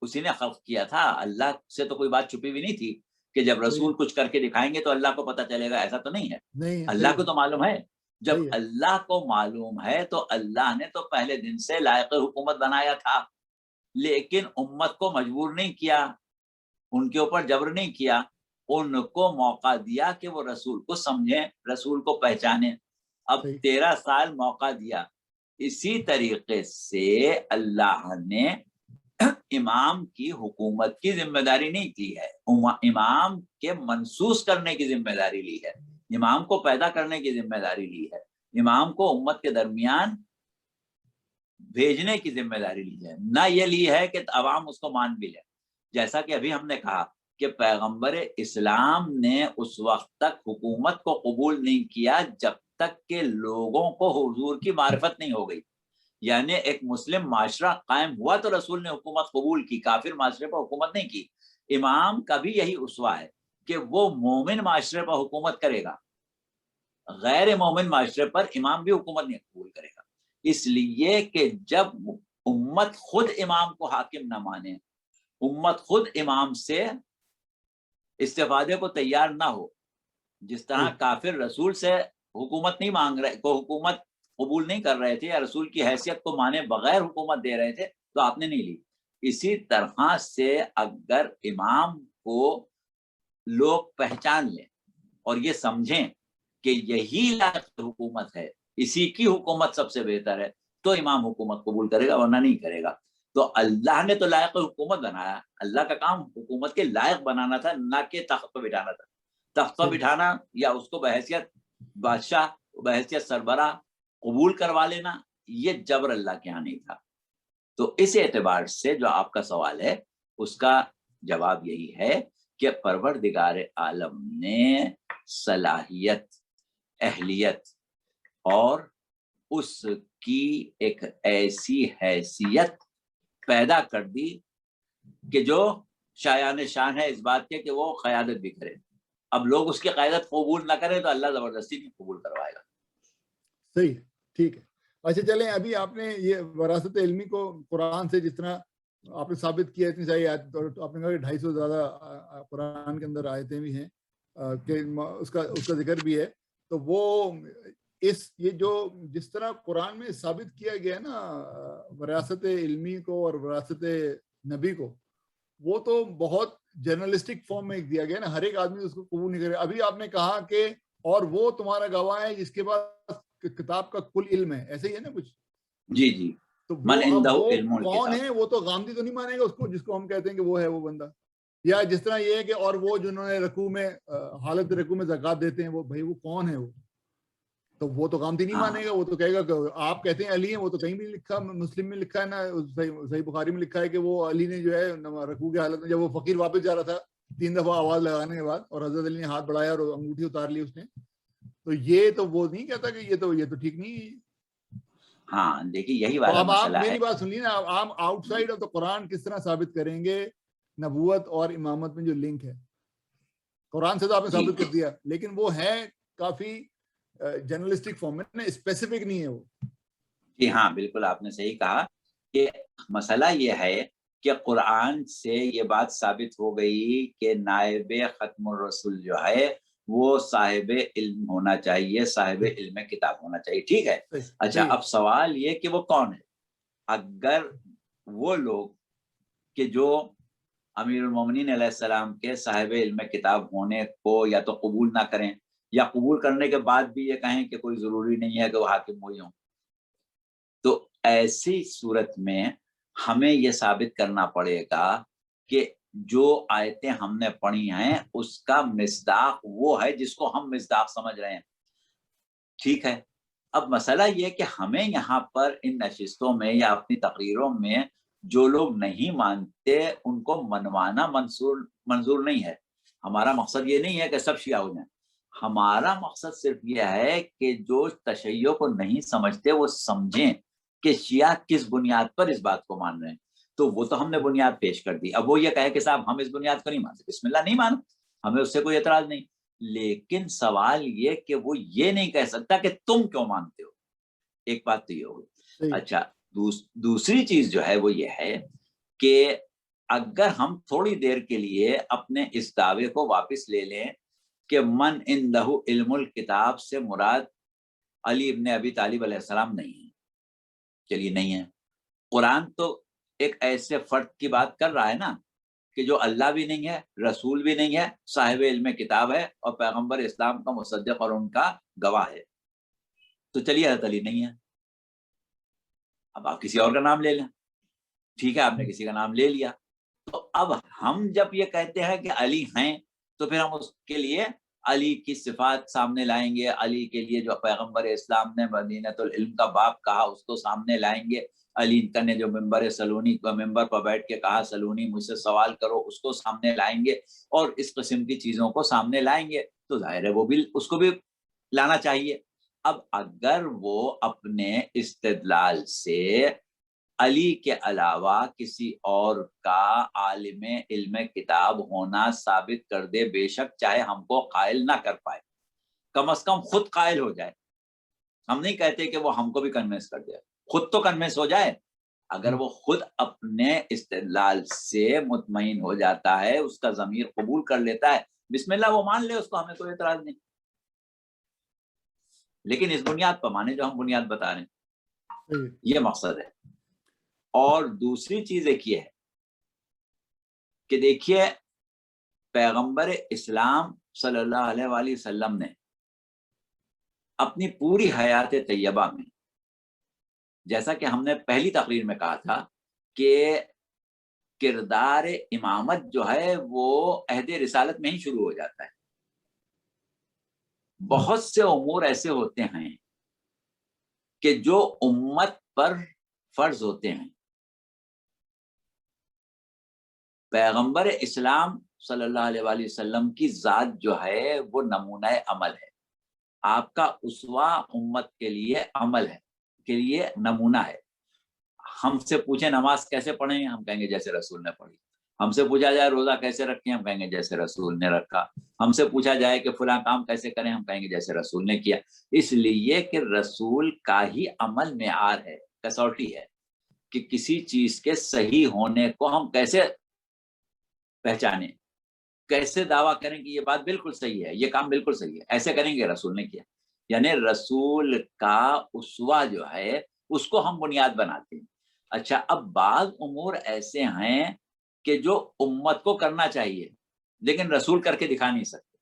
اسی نے خلق کیا تھا، اللہ سے تو کوئی بات چھپی ہوئی نہیں تھی کہ جب رسول کچھ کر کے دکھائیں گے تو اللہ کو پتہ چلے گا، ایسا تو نہیں ہے، نہیں ہے، اللہ صحیح کو ہے، تو معلوم ہے۔ جب صحیح ہے، اللہ کو معلوم ہے تو اللہ نے تو پہلے دن سے لائق حکومت بنایا تھا، لیکن امت کو مجبور نہیں کیا، ان کے اوپر جبر نہیں کیا، ان کو موقع دیا کہ وہ رسول کو سمجھیں، رسول کو پہچانیں۔ اب صحیح 13 سال موقع دیا، اسی طریقے سے اللہ نے امام کی حکومت کی ذمہ داری نہیں لی ہے، امام کے منسوس کرنے کی ذمہ داری لی ہے، امام کو پیدا کرنے کی ذمہ داری لی ہے، امام کو امت کے درمیان بھیجنے کی ذمہ داری لی ہے، نہ یہ لی ہے کہ عوام اس کو مان بھی لے۔ جیسا کہ ابھی ہم نے کہا کہ پیغمبر اسلام نے اس وقت تک حکومت کو قبول نہیں کیا جب تک کہ لوگوں کو حضور کی معرفت نہیں ہو گئی، یعنی ایک مسلم معاشرہ قائم ہوا تو رسول نے حکومت قبول کی، کافر معاشرے پر حکومت نہیں کی۔ امام کا بھی یہی اسوہ ہے کہ وہ مومن معاشرے پر حکومت کرے گا، غیر مومن معاشرے پر امام بھی حکومت نہیں قبول کرے گا، اس لیے کہ جب امت خود امام کو حاکم نہ مانے، امت خود امام سے استفادے کو تیار نہ ہو، جس طرح کافر رسول سے حکومت نہیں مانگ رہے، کو حکومت قبول نہیں کر رہے تھے یا رسول کی حیثیت کو مانے بغیر حکومت دے رہے تھے، تو آپ نے نہیں لی۔ اسی طرح سے اگر امام کو لوگ پہچان لیں اور یہ سمجھیں کہ یہی لائق حکومت ہے، اسی کی حکومت سب سے بہتر ہے، تو امام حکومت قبول کرے گا، ورنہ نہیں کرے گا۔ تو اللہ نے تو لائق حکومت بنایا، اللہ کا کام حکومت کے لائق بنانا تھا، نہ کہ تخت پہ بٹھانا تھا۔ تخت پہ بٹھانا یا اس کو بحیثیت بادشاہ، بحیثیت سربراہ قبول کروا لینا، یہ جبر اللہ کے یہاں نہیں تھا۔ تو اس اعتبار سے جو آپ کا سوال ہے اس کا جواب یہی ہے کہ پروردگار عالم نے صلاحیت، اہلیت اور اس کی ایک ایسی حیثیت پیدا کر دی کہ جو شایان شان ہے اس بات کے کہ وہ قیادت بھی کرے۔ اب لوگ اس کی قیادت قبول نہ کریں تو اللہ زبردستی نہیں قبول کروائے گا۔ صحیح، ٹھیک ہے۔ اچھا چلیں، ابھی آپ نے یہ وراثت علمی کو قرآن سے جس طرح آپ نے ثابت کیا، اتنی ساری آیت، آپ نے کہا کہ 250 زیادہ قرآن کے اندر آیتیں بھی ہیں کہ اس کا ذکر بھی ہے، تو وہ یہ جو جس طرح قرآن میں ثابت کیا گیا نا وراثت علمی کو اور وراثت نبی کو، وہ تو بہت جرنلسٹک فارم میں دیا گیا نا، ہر ایک آدمی اس کو قبول نہیں کرے۔ ابھی آپ نے کہا کہ اور وہ تمہارا گواہ ہے جس کے پاس کتاب کا کل علم ہے، ایسے ہی ہے نا کچھ؟ جی جی، تو من وہ عنده اب وہ علم کون الکتاب۔ ہے؟ وہ تو غامدی تو نہیں مانے گا اس کو جس کو ہم کہتے ہیں کہ وہ ہے وہ بندہ، یا جس طرح یہ ہے کہ اور وہ جنہوں نے رکوع میں حالت رکوع میں زکوٰۃ دیتے ہیں، وہ بھائی وہ کون ہے؟ وہ تو وہ تو غامدی نہیں مانے گا، وہ تو کہے گا کہ آپ کہتے ہیں علی ہیں، وہ تو کہیں بھی لکھا، مسلم میں لکھا ہے نا، صحیح بخاری میں لکھا ہے کہ وہ علی نے جو ہے رکوع کی حالت میں جب وہ فقیر واپس جا رہا تھا 3 دفعہ آواز لگانے کے بعد اور حضرت علی نے ہاتھ بڑھایا اور انگوٹھی اتار لی اس نے، تو یہ تو وہ نہیں کہتا کہ یہ تو ٹھیک نہیں۔ ہاں دیکھیے یہی تو والا اب آپ مسئلہ ہے۔ میری بات سنیے نا، آپ آؤٹ سائڈ آف دا قرآن کس طرح ثابت کریں گے نبوت اور امامت میں جو لنک ہے؟ قرآن سے تو آپ نے ثابت کر دیا، لیکن وہ ہے کافی جرنلسٹک فارم میں، اسپیسیفک نہیں ہے وہ۔ جی ہاں بالکل، آپ نے صحیح کہا کہ مسئلہ یہ ہے کہ قرآن سے یہ بات ثابت ہو گئی کہ نائب ختم الرسول جو ہے وہ صاحب علم ہونا چاہیے، صاحب علم کتاب ہونا چاہیے، ٹھیک ہے۔ اچھا اب سوال یہ کہ وہ کون ہے؟ اگر وہ لوگ کہ جو امیر المومنین علیہ السلام کے صاحب علم کتاب ہونے کو یا تو قبول نہ کریں یا قبول کرنے کے بعد بھی یہ کہیں کہ کوئی ضروری نہیں ہے کہ وہ حاکم ہوئی ہوں، تو ایسی صورت میں ہمیں یہ ثابت کرنا پڑے گا کہ جو آیتیں ہم نے پڑھی ہیں اس کا مصداق وہ ہے جس کو ہم مصداق سمجھ رہے ہیں، ٹھیک ہے۔ اب مسئلہ یہ کہ ہمیں یہاں پر ان نشستوں میں یا اپنی تقریروں میں جو لوگ نہیں مانتے ان کو منوانا منظور نہیں ہے۔ ہمارا مقصد یہ نہیں ہے کہ سب شیعہ ہو جائیں، ہمارا مقصد صرف یہ ہے کہ جو تشیع کو نہیں سمجھتے وہ سمجھیں کہ شیعہ کس بنیاد پر اس بات کو مان رہے ہیں۔ تو وہ تو ہم نے بنیاد پیش کر دی. اب وہ یہ کہے کہ صاحب ہم اس بنیاد کو نہیں مانتے, بسم اللہ, نہیں مانو, ہمیں اس سے کوئی اعتراض نہیں. لیکن سوال یہ کہ وہ یہ نہیں کہہ سکتا کہ تم کیوں مانتے ہو. ایک بات تو یہ ہوگی. اچھا, دوسری چیز جو ہے وہ یہ ہے کہ اگر ہم تھوڑی دیر کے لیے اپنے اس دعوے کو واپس لے لیں کہ من عندہ علم الکتاب سے مراد علی ابن ابی طالب علیہ السلام نہیں ہے, چلیے نہیں ہے. قرآن تو ایک ایسے فرد کی بات کر رہا ہے نا کہ جو اللہ بھی نہیں ہے, رسول بھی نہیں ہے, صاحب علم کتاب ہے اور پیغمبر اسلام کا مصدق اور ان کا گواہ ہے. تو چلیے حضرت علی نہیں ہے. اب آپ کسی اور کا نام لے لیں, ٹھیک ہے, آپ نے کسی کا نام لے لیا. تو اب ہم جب یہ کہتے ہیں کہ علی ہیں تو پھر ہم اس کے لیے علی کی صفات سامنے لائیں گے, علی کے لیے جو پیغمبر اسلام نے مدینۃ العلم کا باب کہا اس کو سامنے لائیں گے, علی کا نے جو ممبر سلونی کو ممبر پر بیٹھ کے کہا سلونی مجھ سے سوال کرو اس کو سامنے لائیں گے, اور اس قسم کی چیزوں کو سامنے لائیں گے. تو ظاہر ہے وہ بھی اس کو بھی لانا چاہیے. اب اگر وہ اپنے استدلال سے علی کے علاوہ کسی اور کا عالم علم کتاب ہونا ثابت کر دے, بے شک چاہے ہم کو قائل نہ کر پائے, کم از کم خود قائل ہو جائے. ہم نہیں کہتے کہ وہ ہم کو بھی کنوینس کر دے, خود تو کنوینس ہو جائے. اگر وہ خود اپنے استدلال سے مطمئن ہو جاتا ہے, اس کا ضمیر قبول کر لیتا ہے, بسم اللہ, وہ مان لے, اس کو ہمیں کوئی اعتراض نہیں. لیکن اس بنیاد پر مانے جو ہم بنیاد بتا رہے ہیں, یہ مقصد ہے. اور دوسری چیز ایک یہ ہے کہ دیکھیے پیغمبر اسلام صلی اللہ علیہ وآلہ وسلم نے اپنی پوری حیات طیبہ میں, جیسا کہ ہم نے پہلی تقریر میں کہا تھا, کہ کردار امامت جو ہے وہ عہد رسالت میں ہی شروع ہو جاتا ہے. بہت سے امور ایسے ہوتے ہیں کہ جو امت پر فرض ہوتے ہیں. پیغمبر اسلام صلی اللہ علیہ وآلہ وسلم کی ذات جو ہے وہ نمونہ عمل ہے. آپ کا اسوہ امت کے لیے عمل ہے, کے لیے نمونہ ہے. ہم سے پوچھیں نماز کیسے پڑھیں, ہم کہیں گے جیسے رسول نے پڑھی. ہم سے پوچھا جائے روزہ کیسے رکھیں, ہم کہیں گے جیسے رسول نے رکھا. ہم سے پوچھا جائے کہ فلاں کام کیسے کریں, ہم کہیں گے جیسے رسول نے کیا. اس لیے کہ رسول کا ہی عمل معیار ہے, کسوٹی ہے, کہ کسی چیز کے صحیح ہونے کو ہم کیسے پہچانیں, کیسے دعویٰ کریں کہ یہ بات بالکل صحیح ہے, یہ کام بالکل صحیح ہے, ایسے کریں گے رسول نے کیا. یعنی رسول کا اسوہ جو ہے اس کو ہم بنیاد بناتے ہیں. اچھا, اب بعض امور ایسے ہیں کہ جو امت کو کرنا چاہیے لیکن رسول کر کے دکھا نہیں سکتے.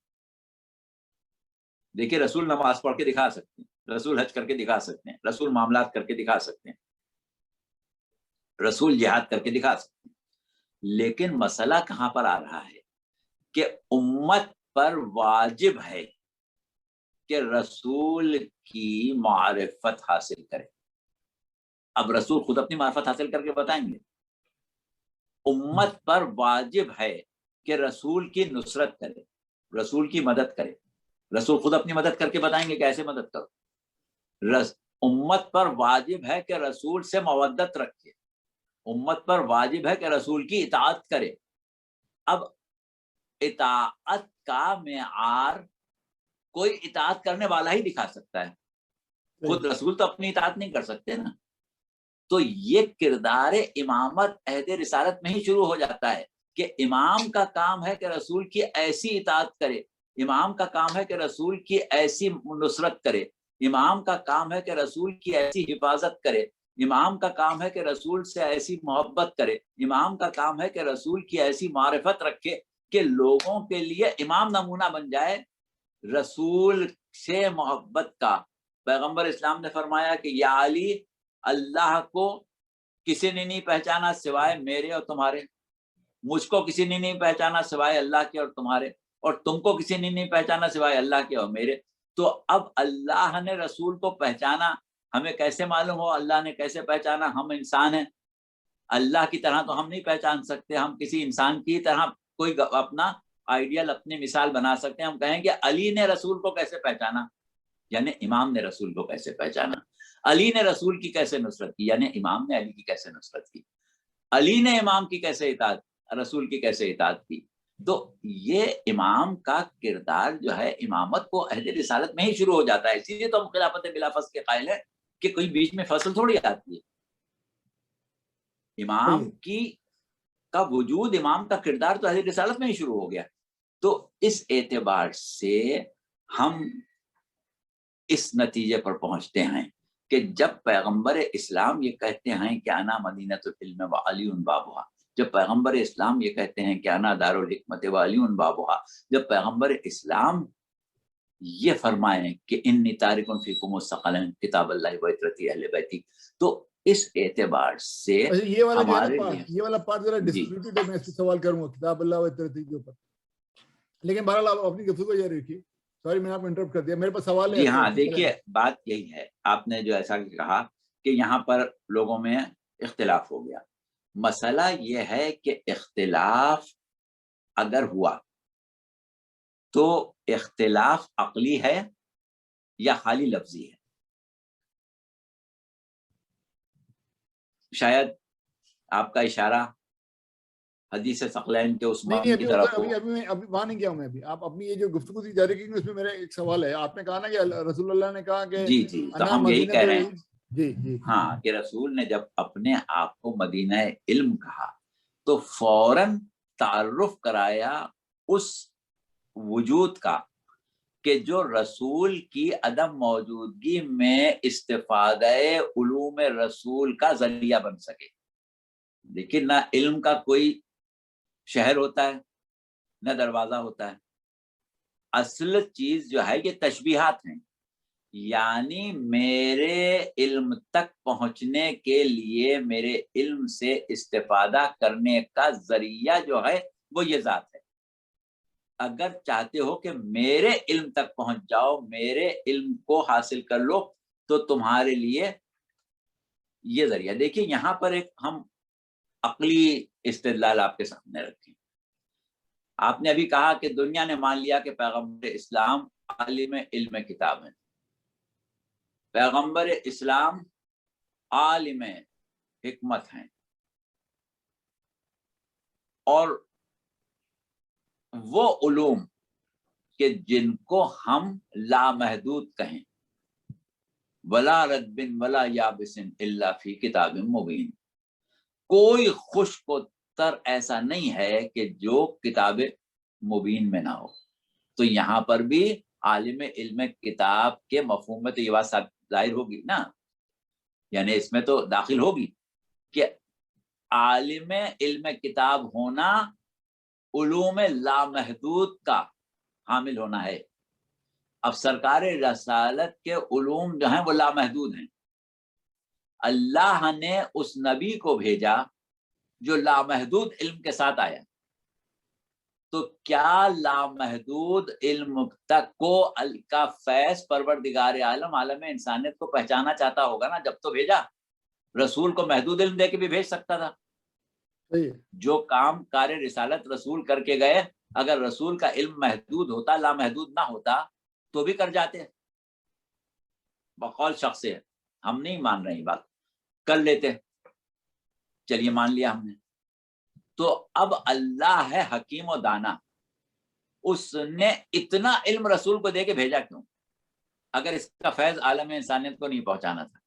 دیکھیے رسول نماز پڑھ کے دکھا سکتے ہیں, رسول حج کر کے دکھا سکتے ہیں, رسول معاملات کر کے دکھا سکتے ہیں, رسول جہاد کر کے دکھا سکتے ہیں. لیکن مسئلہ کہاں پر آ رہا ہے کہ امت پر واجب ہے کہ رسول کی معرفت حاصل کرے. اب رسول خود اپنی معرفت حاصل کر کے بتائیں گے. امت پر واجب ہے کہ رسول کی نصرت کرے, رسول کی مدد کرے. رسول خود اپنی مدد کر کے بتائیں گے کہ ایسے مدد کرو. امت پر واجب ہے کہ رسول سے مودت رکھے. امت پر واجب ہے کہ رسول کی اطاعت کرے. اب اطاعت کا معیار کوئی اطاعت کرنے والا ہی دکھا سکتا ہے, خود رسول تو اپنی اطاعت نہیں کر سکتے نا. تو یہ کردار امامت عہد رسالت میں ہی شروع ہو جاتا ہے کہ امام کا کام ہے کہ رسول کی ایسی اطاعت کرے, امام کا کام ہے کہ رسول کی ایسی نصرت کرے, امام کا کام ہے کہ رسول کی ایسی حفاظت کرے, امام کا کام ہے کہ رسول سے ایسی محبت کرے, امام کا کام ہے کہ رسول کی ایسی معرفت رکھے کہ لوگوں کے لیے امام نمونہ بن جائے رسول سے محبت کا. پیغمبر اسلام نے فرمایا کہ یا علی, اللہ کو کسی نے نہیں پہچانا سوائے میرے اور تمہارے, مجھ کو کسی نے نہیں پہچانا سوائے اللہ کے اور تمہارے, اور تم کو کسی نے نہیں پہچانا سوائے اللہ کے اور میرے. تو اب اللہ نے رسول کو پہچانا, ہمیں کیسے معلوم ہو اللہ نے کیسے پہچانا؟ ہم انسان ہیں, اللہ کی طرح تو ہم نہیں پہچان سکتے. ہم کسی انسان کی طرح کوئی اپنا آئیڈیل, اپنی مثال بنا سکتے ہیں. ہم کہیں گے علی نے رسول کو کیسے پہچانا, یعنی امام نے رسول کو کیسے پہچانا. علی نے رسول کی کیسے نصرت کی, یعنی امام نے علی کی کیسے نصرت کی. علی نے امام کی کیسے اطاعت، رسول کی کیسے اطاعت کی. تو یہ امام کا کردار جو ہے امامت کو عہد رسالت میں ہی شروع ہو جاتا ہے. اسی لیے تو ہم خلافت بلا فصل کے قائل ہیں کہ کوئی بیچ میں فصل تھوڑی آتی ہے. امام کی کا وجود، امام کا کردار تو عہد رسالت میں ہی شروع ہو گیا. تو اس اعتبار سے ہم اس نتیجے پر پہنچتے ہیں کہ جب پیغمبر اسلام یہ کہتے ہیں کہ انا مدینۃ العلم وعلی بابھا، جب پیغمبر اسلام یہ کہتے ہیں کہ انا دار الحکمت وعلی بابھا، جب پیغمبر اسلام یہ فرمائیں کہ انی تارک فیکم الثقلین کتاب اللہ و عترتی اہل بیتی، تو اس اعتبار سے یہ والا جو ہے ہمارے نا لیے یہ والا پارٹ ذرا ڈسپیوٹڈ ہے. میں اس پہ سوال کروں گا کتاب اللہ و عترتی کے اوپر، لیکن بہرحال آپ اپنی گفتگو جاری رکھیے. سوری میں نے آپ کو انٹرپٹ کر دیا، میرے پاس سوال ہے. جی ہاں، دیکھیے بات یہی ہے، آپ نے جو ایسا کہا کہ یہاں پر لوگوں میں اختلاف ہو گیا. مسئلہ یہ ہے کہ اختلاف اگر ہوا تو اختلاف عقلی ہے یا خالی لفظی ہے. شاید آپ کا اشارہ حدیث ثقلین کے عثمان کی طرف ہو. ابھی وہاں نہیں گیا ہوں میں. ابھی آپ اپنی یہ جو گفتگو تھی جاری کی، اس میں میرا ایک سوال ہے. آپ نے کہا نا کہ رسول اللہ نے کہا کہ جی جی، تو ہم یہی کہہ رہے ہیں جی جی ہاں کہ رسول نے جب اپنے آپ کو مدینہ علم کہا تو فوراً تعارف کرایا اس وجود کا کہ جو رسول کی عدم موجودگی میں استفادہ علوم رسول کا ذریعہ بن سکے. لیکن نہ علم کا کوئی شہر ہوتا ہے نہ دروازہ ہوتا ہے. اصل چیز جو ہے یہ تشبیہات ہیں، یعنی میرے علم تک پہنچنے کے لیے میرے علم سے استفادہ کرنے کا ذریعہ جو ہے وہ یہ ذات ہے. اگر چاہتے ہو کہ میرے علم تک پہنچ جاؤ، میرے علم کو حاصل کر لو، تو تمہارے لیے یہ ذریعہ. دیکھیے یہاں پر ایک ہم عقلی استدلال آپ کے سامنے رکھیں. آپ نے ابھی کہا کہ دنیا نے مان لیا کہ پیغمبر اسلام عالم علم کتاب ہے. پیغمبر اسلام عالم حکمت ہیں، اور وہ علوم کہ جن کو ہم لامحدود کہیں، ولا رطب ولا یابس الا فی کتاب مبین، کوئی خشک و تر ایسا نہیں ہے کہ جو کتاب مبین میں نہ ہو. تو یہاں پر بھی عالم علم کتاب کے مفہوم میں تو یہ بات ظاہر ہوگی نا، یعنی اس میں تو داخل ہوگی کہ عالم علم کتاب ہونا علوم لامحدود کا حامل ہونا ہے. اب سرکار رسالت کے علوم جو ہیں وہ لامحدود ہیں. اللہ نے اس نبی کو بھیجا جو لامحدود علم کے ساتھ آیا، تو کیا لامحدود علم تک کو کا فیض پروردگار عالم عالم انسانیت کو پہچانا چاہتا ہوگا نا، جب تو بھیجا. رسول کو محدود علم دے کے بھی بھیج سکتا تھا. جو کام کار رسالت رسول کر کے گئے، اگر رسول کا علم محدود ہوتا، لامحدود نہ ہوتا، تو بھی کر جاتے. بقول شخص ہے، ہم نہیں مان رہے بات، کر لیتے. چلیے مان لیا ہم نے. تو اب اللہ ہے حکیم و دانا، اس نے اتنا علم رسول کو دے کے بھیجا کیوں؟ اگر اس کا فیض عالم انسانیت کو نہیں پہنچانا تھا،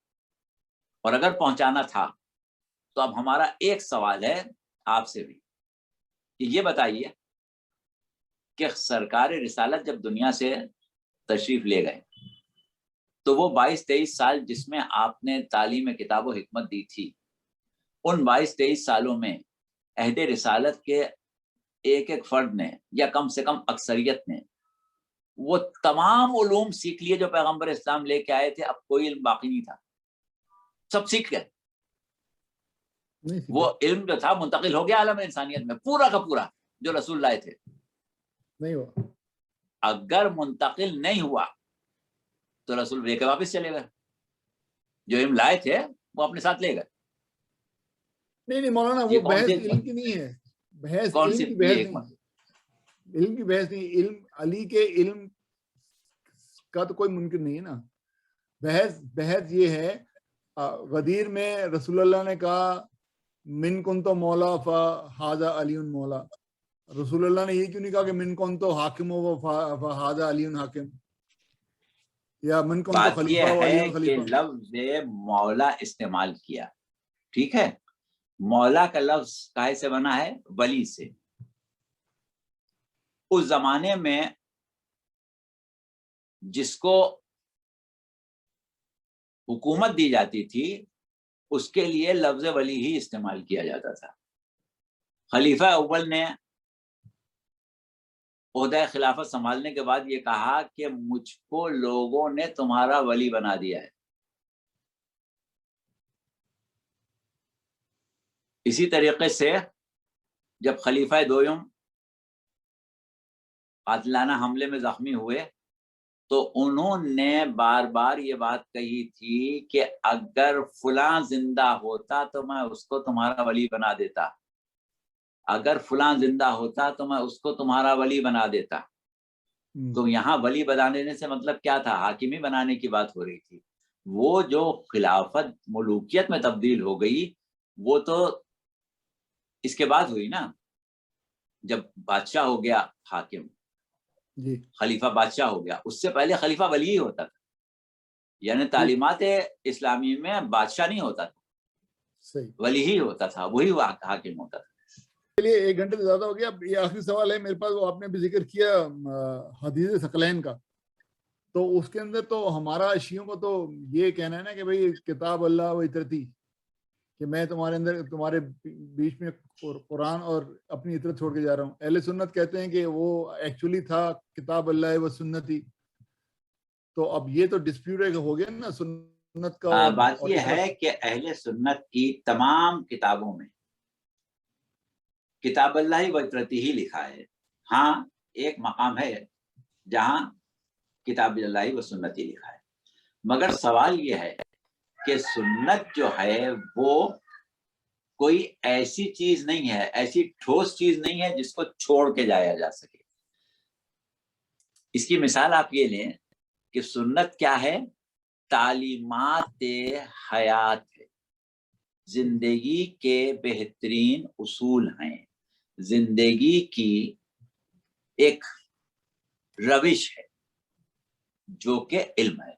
اور اگر پہنچانا تھا تو اب ہمارا ایک سوال ہے آپ سے بھی کہ یہ بتائیے کہ سرکار رسالت جب دنیا سے تشریف لے گئے تو وہ 22-23 سال جس میں آپ نے تعلیم کتاب و حکمت دی تھی، ان 22-23 سالوں میں عہد رسالت کے ایک ایک فرد نے یا کم سے کم اکثریت نے وہ تمام علوم سیکھ لیے جو پیغمبر اسلام لے کے آئے تھے. اب کوئی علم باقی نہیں تھا، سب سیکھ گئے. وہ علم جو تھا منتقل ہو گیا عالم انسانیت میں، پورا کا پورا جو رسول لائے تھے نہیں ہوا. اگر منتقل نہیں ہوا تو رسول لے کے واپس چلے گئے. جو علم لائے تھے وہ اپنے ساتھ لے گئے. نہیں مولانا، وہ بحث علم کی نہیں ہے. بحث علم کی بحث نہیں، علم کی بحث نہیں. علم علی کے علم کا تو کوئی ممکن نہیں ہے نا. بحث یہ ہے غدیر میں رسول اللہ نے کہا من کن تو مولا فہذا علی مولا. رسول اللہ نے یہ کیوں نہیں کہا کہ من کن تو حاکم و فہذا علی حاکم, یا من کن تو بات خلیفہ یہ و علی ہے کہ خلیفہ؟ لفظ مولا استعمال کیا, ٹھیک ہے. مولا کا لفظ کائے سے بنا ہے؟ ولی سے. اس زمانے میں جس کو حکومت دی جاتی تھی اس کے لیے لفظ ولی ہی استعمال کیا جاتا تھا. خلیفہ اول نے عہدہ خلافت سنبھالنے کے بعد یہ کہا کہ مجھ کو لوگوں نے تمہارا ولی بنا دیا ہے. اسی طریقے سے جب خلیفہ دوم قاتلانہ حملے میں زخمی ہوئے تو انہوں نے بار بار یہ بات کہی تھی کہ اگر فلاں زندہ ہوتا تو میں اس کو تمہارا ولی بنا دیتا, اگر فلاں زندہ ہوتا تو میں اس کو تمہارا ولی بنا دیتا. تو یہاں ولی بنانے سے مطلب کیا تھا؟ حاکمی بنانے کی بات ہو رہی تھی. وہ جو خلافت ملوکیت میں تبدیل ہو گئی وہ تو اس کے بعد ہوئی نا, جب بادشاہ ہو گیا حاکم, جی خلیفہ بادشاہ ہو گیا. اس سے پہلے خلیفہ ولی ہی ہوتا تھا, یعنی تعلیمات اسلامی میں بادشاہ نہیں ہوتا تھا, صحیح, ولی ہی ہوتا تھا, وہی حاکم ہوتا تھا. چلیے 1 گھنٹے سے زیادہ ہو گیا. یہ آخری سوال ہے میرے پاس, وہ آپ نے بھی ذکر کیا حدیث ثقلین کا, تو اس کے اندر تو ہمارا شیعوں کو تو یہ کہنا ہے نا کہ بھئی کتاب اللہ و اطرتی, کہ میں تمہارے بیچ میں قرآن اور اپنی اطرت چھوڑ کے جا رہا ہوں. اہل سنت کہتے ہیں کہ وہ ایکچولی تھا کتاب اللہ و سنتی. تو اب یہ تو ڈسپیوٹ ہو گیا نا سنت کا بات اور یہ اطرت. ہے کہ اہل سنت کی تمام کتابوں میں کتاب اللہ و اطرتی ہی لکھا ہے. ہاں ایک مقام ہے جہاں کتاب اللہ و سنتی لکھا ہے, مگر سوال یہ ہے کہ سنت جو ہے وہ کوئی ایسی چیز نہیں ہے, ایسی ٹھوس چیز نہیں ہے جس کو چھوڑ کے جایا جا سکے. اس کی مثال آپ یہ لیں کہ سنت کیا ہے؟ تعلیمات حیات ہے, زندگی کے بہترین اصول ہیں, زندگی کی ایک روش ہے جو کہ علم ہے.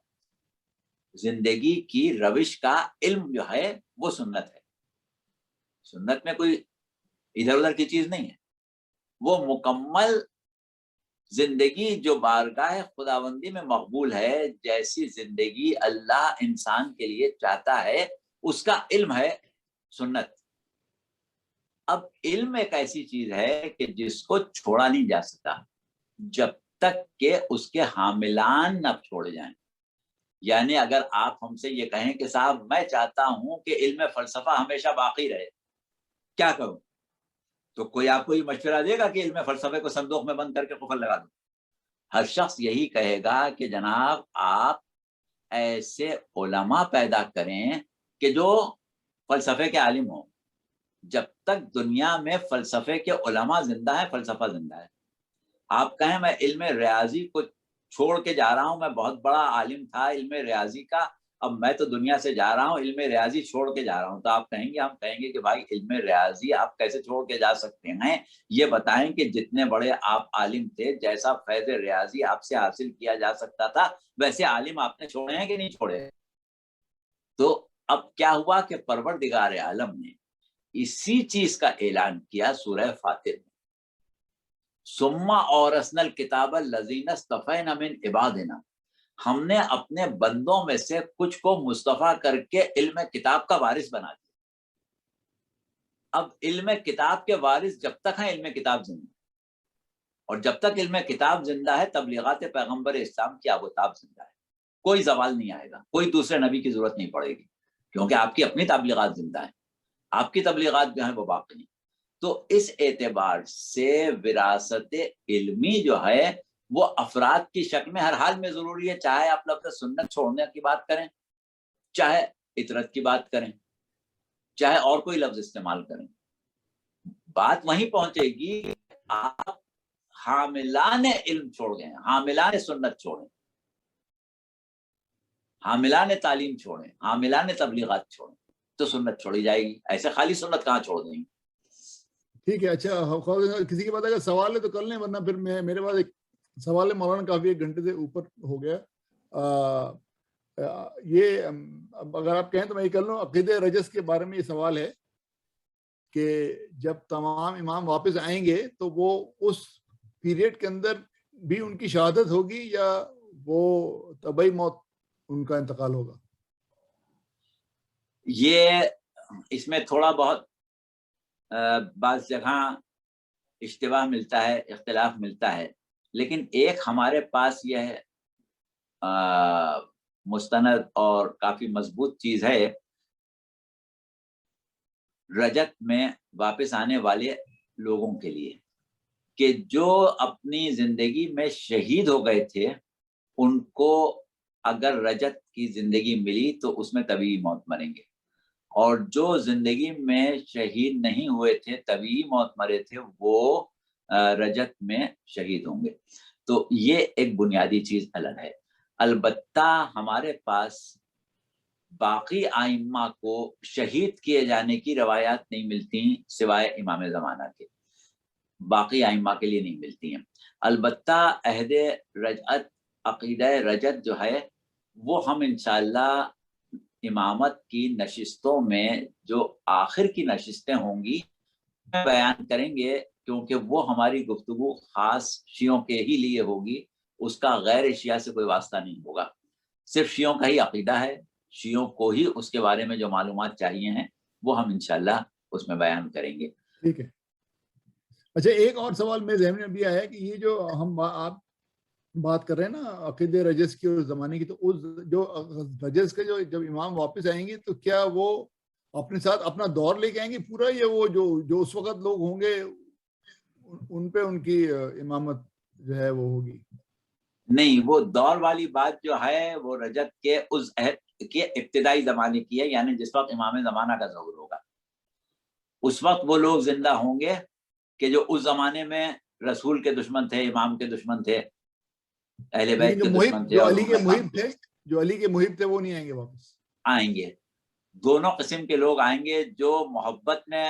زندگی کی روش کا علم جو ہے وہ سنت ہے. سنت میں کوئی ادھر ادھر کی چیز نہیں ہے, وہ مکمل زندگی جو بارگاہ خداوندی میں مقبول ہے, جیسی زندگی اللہ انسان کے لیے چاہتا ہے, اس کا علم ہے سنت. اب علم ایک ایسی چیز ہے کہ جس کو چھوڑا نہیں جا سکتا جب تک کہ اس کے حاملان نہ چھوڑے جائیں. یعنی اگر آپ ہم سے یہ کہیں کہ صاحب میں چاہتا ہوں کہ علم فلسفہ ہمیشہ باقی رہے, کیا کروں؟ تو کوئی آپ کو یہ مشورہ دے گا کہ علم فلسفے کو صندوق میں بند کر کے قفل لگا دو؟ ہر شخص یہی کہے گا کہ جناب آپ ایسے علماء پیدا کریں کہ جو فلسفے کے عالم ہوں. جب تک دنیا میں فلسفے کے علماء زندہ ہیں فلسفہ زندہ ہے. آپ کہیں میں علم ریاضی کو چھوڑ کے جا رہا ہوں, میں بہت بڑا عالم تھا علم ریاضی کا, اب میں تو دنیا سے جا رہا ہوں, علم ریاضی چھوڑ کے جا رہا ہوں, تو آپ کہیں گے, ہم کہیں گے کہ بھائی علم ریاضی آپ کیسے چھوڑ کے جا سکتے ہیں؟ یہ بتائیں کہ جتنے بڑے آپ عالم تھے, جیسا فیض ریاضی آپ سے حاصل کیا جا سکتا تھا, ویسے عالم آپ نے چھوڑے ہیں کہ نہیں چھوڑے؟ تو اب کیا ہوا کہ پروردگار عالم نے اسی چیز کا اعلان کیا سورہ فاتر میں, ثم اورثنا الکتاب الذین اصطفینا من عبادنا, ہم نے اپنے بندوں میں سے کچھ کو مصطفیٰ کر کے علم کتاب کا وارث بنا دیا. اب علم کتاب کے وارث جب تک ہیں علم کتاب زندہ, اور جب تک علم کتاب زندہ ہے تبلیغات پیغمبر اسلام کی آبوتاب زندہ ہے. کوئی زوال نہیں آئے گا, کوئی دوسرے نبی کی ضرورت نہیں پڑے گی, کیونکہ آپ کی اپنی تبلیغات زندہ ہیں, آپ کی تبلیغات جو ہیں وہ باقی نہیں. تو اس اعتبار سے وراثت علمی جو ہے وہ افراد کی شکل میں ہر حال میں ضروری ہے, چاہے آپ لفظ سنت چھوڑنے کی بات کریں, چاہے اطرت کی بات کریں, چاہے اور کوئی لفظ استعمال کریں, بات وہیں پہنچے گی. آپ حاملان علم چھوڑ گئے, حاملان سنت چھوڑیں, حاملان تعلیم چھوڑیں, حاملان تبلیغات چھوڑیں, تو سنت چھوڑی جائے گی. ایسے خالی سنت کہاں چھوڑ دیں گے. ٹھیک ہے. اچھا کسی کے پاس اگر سوال ہے تو کر لیں, ورنہ پھر میرے پاس ایک سوال ہے مولانا, کافی 1 گھنٹے سے اوپر ہو گیا. یہ اگر آپ کہیں تو میں یہ کر لوں. عقیدہ رجس کے بارے میں یہ سوال ہے کہ جب تمام امام واپس آئیں گے تو وہ اس پیریڈ کے اندر بھی ان کی شہادت ہوگی یا وہ طبعی موت ان کا انتقال ہوگا؟ یہ اس میں تھوڑا بہت بعض جگہ اشتباہ ملتا ہے, اختلاف ملتا ہے, لیکن ایک ہمارے پاس یہ ہے مستند اور کافی مضبوط چیز ہے رجت میں واپس آنے والے لوگوں کے لیے, کہ جو اپنی زندگی میں شہید ہو گئے تھے ان کو اگر رجت کی زندگی ملی تو اس میں طبیعی موت مریں گے, اور جو زندگی میں شہید نہیں ہوئے تھے طبیعی موت مرے تھے وہ رجت میں شہید ہوں گے. تو یہ ایک بنیادی چیز الگ ہے. البتہ ہمارے پاس باقی ائمہ کو شہید کیے جانے کی روایات نہیں ملتی سوائے امام زمانہ کے, باقی ائمہ کے لیے نہیں ملتی ہیں. البتہ عہد رجعت, عقیدہ رجت جو ہے وہ ہم انشاءاللہ امامت کی نشستوں میں جو آخر کی نشستیں ہوں گی بیان کریں گے, کیونکہ وہ ہماری گفتگو خاص شیعوں کے ہی لیے ہوگی, اس کا غیر شیعہ سے کوئی واسطہ نہیں ہوگا. صرف شیعوں کا ہی عقیدہ ہے, شیعوں کو ہی اس کے بارے میں جو معلومات چاہیے ہیں وہ ہم انشاءاللہ اس میں بیان کریں گے. ٹھیک ہے. اچھا ایک اور سوال میرے ذہن میں بھی آیا ہے کہ یہ جو ہم آپ بات کر رہے ہیں نا عقیدہ رجس کی اور زمانے کی, تو اس جو رجس کے جو جب امام واپس آئیں گے تو کیا وہ اپنے ساتھ اپنا دور لے کے آئیں گے پورا, یا وہ جو اس وقت لوگ ہوں گے ان پہ ان کی امامت جو ہے وہ ہوگی؟ نہیں, وہ دور والی بات جو ہے وہ رجت کے اس عہد کے ابتدائی زمانے کی ہے, یعنی جس وقت امام زمانہ کا ظہور ہوگا اس وقت وہ لوگ زندہ ہوں گے کہ جو اس زمانے میں رسول کے دشمن تھے, امام کے دشمن تھے, اہل بیت کے دشمن تھے, جو اور علی کے محب تھے, جو علی کے محب تھے وہ نہیں آئیں گے واپس؟ آئیں گے. دونوں قسم کے لوگ آئیں گے, جو محبت میں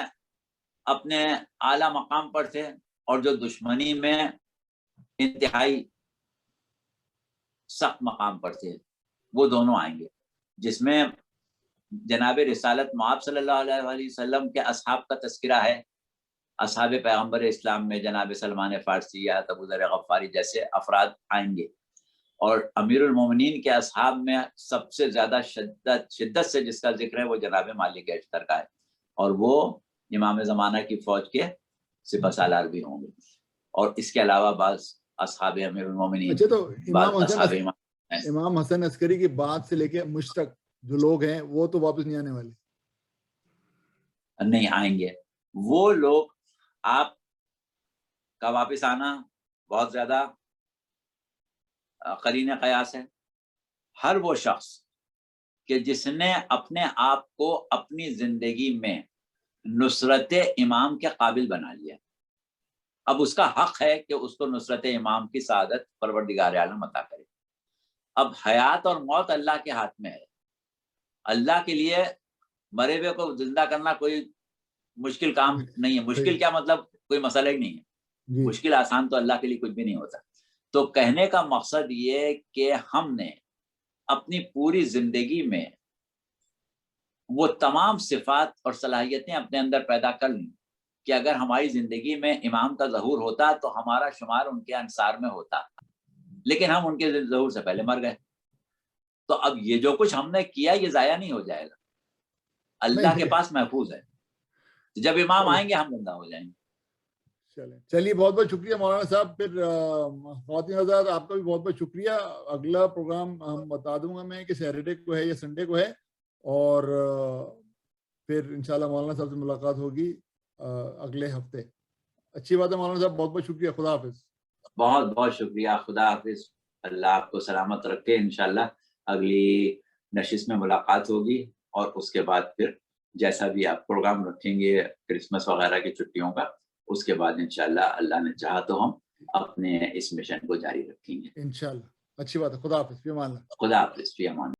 اپنے اعلیٰ مقام پر تھے اور جو دشمنی میں انتہائی سخت مقام پر تھے, وہ دونوں آئیں گے. جس میں جناب رسالت مآب صلی اللہ علیہ وسلم کے اصحاب کا تذکرہ ہے. اصحاب پیغمبر اسلام میں جناب سلمان فارسی یا ابو ذر غفاری جیسے افراد آئیں گے, اور امیر المومنین کے اصحاب میں سب سے زیادہ شدت سے جس کا ذکر ہے وہ جناب مالک اشتر کا ہے, اور وہ امام زمانہ کی فوج کے سپہ سالار بھی ہوں گے, اور اس کے علاوہ بعض اصحاب امیر المومنین. اچھا تو امام حسن عسکری کی بات سے لے کے مجھ تک جو لوگ ہیں وہ تو واپس نہیں آنے والے؟ نہیں آئیں گے. وہ لوگ آپ کا واپس آنا بہت زیادہ قرین قیاس ہے. ہر وہ شخص کہ جس نے اپنے آپ کو اپنی زندگی میں نصرت امام کے قابل بنا لیا, اب اس کا حق ہے کہ اس کو نصرت امام کی سعادت پروردگار عالم عطا کرے. اب حیات اور موت اللہ کے ہاتھ میں ہے. اللہ کے لیے مرے ہوئے کو زندہ کرنا کوئی مشکل کام نہیں ہے. مشکل کیا مطلب کوئی مسئلہ ہی نہیں ہے. مشکل آسان تو اللہ کے لیے کچھ بھی نہیں ہوتا. تو کہنے کا مقصد یہ کہ ہم نے اپنی پوری زندگی میں وہ تمام صفات اور صلاحیتیں اپنے اندر پیدا کر لیں کہ اگر ہماری زندگی میں امام کا ظہور ہوتا تو ہمارا شمار ان کے انصار میں ہوتا, لیکن ہم ان کے ظہور سے پہلے مر گئے. تو اب یہ جو کچھ ہم نے کیا یہ ضائع نہیں ہو جائے گا, اللہ کے پاس محفوظ ہے. جب امام آئیں گے ہم زندہ ہو جائیں گے. چلیے بہت بہت شکریہ مولانا صاحب. پھر خواتین حضرات آپ کا بھی بہت بہت شکریہ. اگلا پروگرام ہم بتا دوں گا میں کہ سیٹرڈے کو ہے یا سنڈے کو ہے, اور پھر انشاءاللہ مولانا صاحب سے ملاقات ہوگی اگلے ہفتے. اچھی بات ہے مولانا صاحب, بہت بہت شکریہ. خدا حافظ. بہت بہت شکریہ. خدا حافظ. اللہ آپ کو سلامت رکھے. انشاءاللہ اگلی نشست میں ملاقات ہوگی, اور اس کے بعد پھر جیسا بھی آپ پروگرام رکھیں گے کرسمس وغیرہ کی چھٹیوں کا, اس کے بعد انشاءاللہ اللہ نے چاہا تو ہم اپنے اس مشن کو جاری رکھیں گے انشاءاللہ. اچھی بات ہے. خدا حافظ. فی امان اللہ. خدا حافظ. فی امان.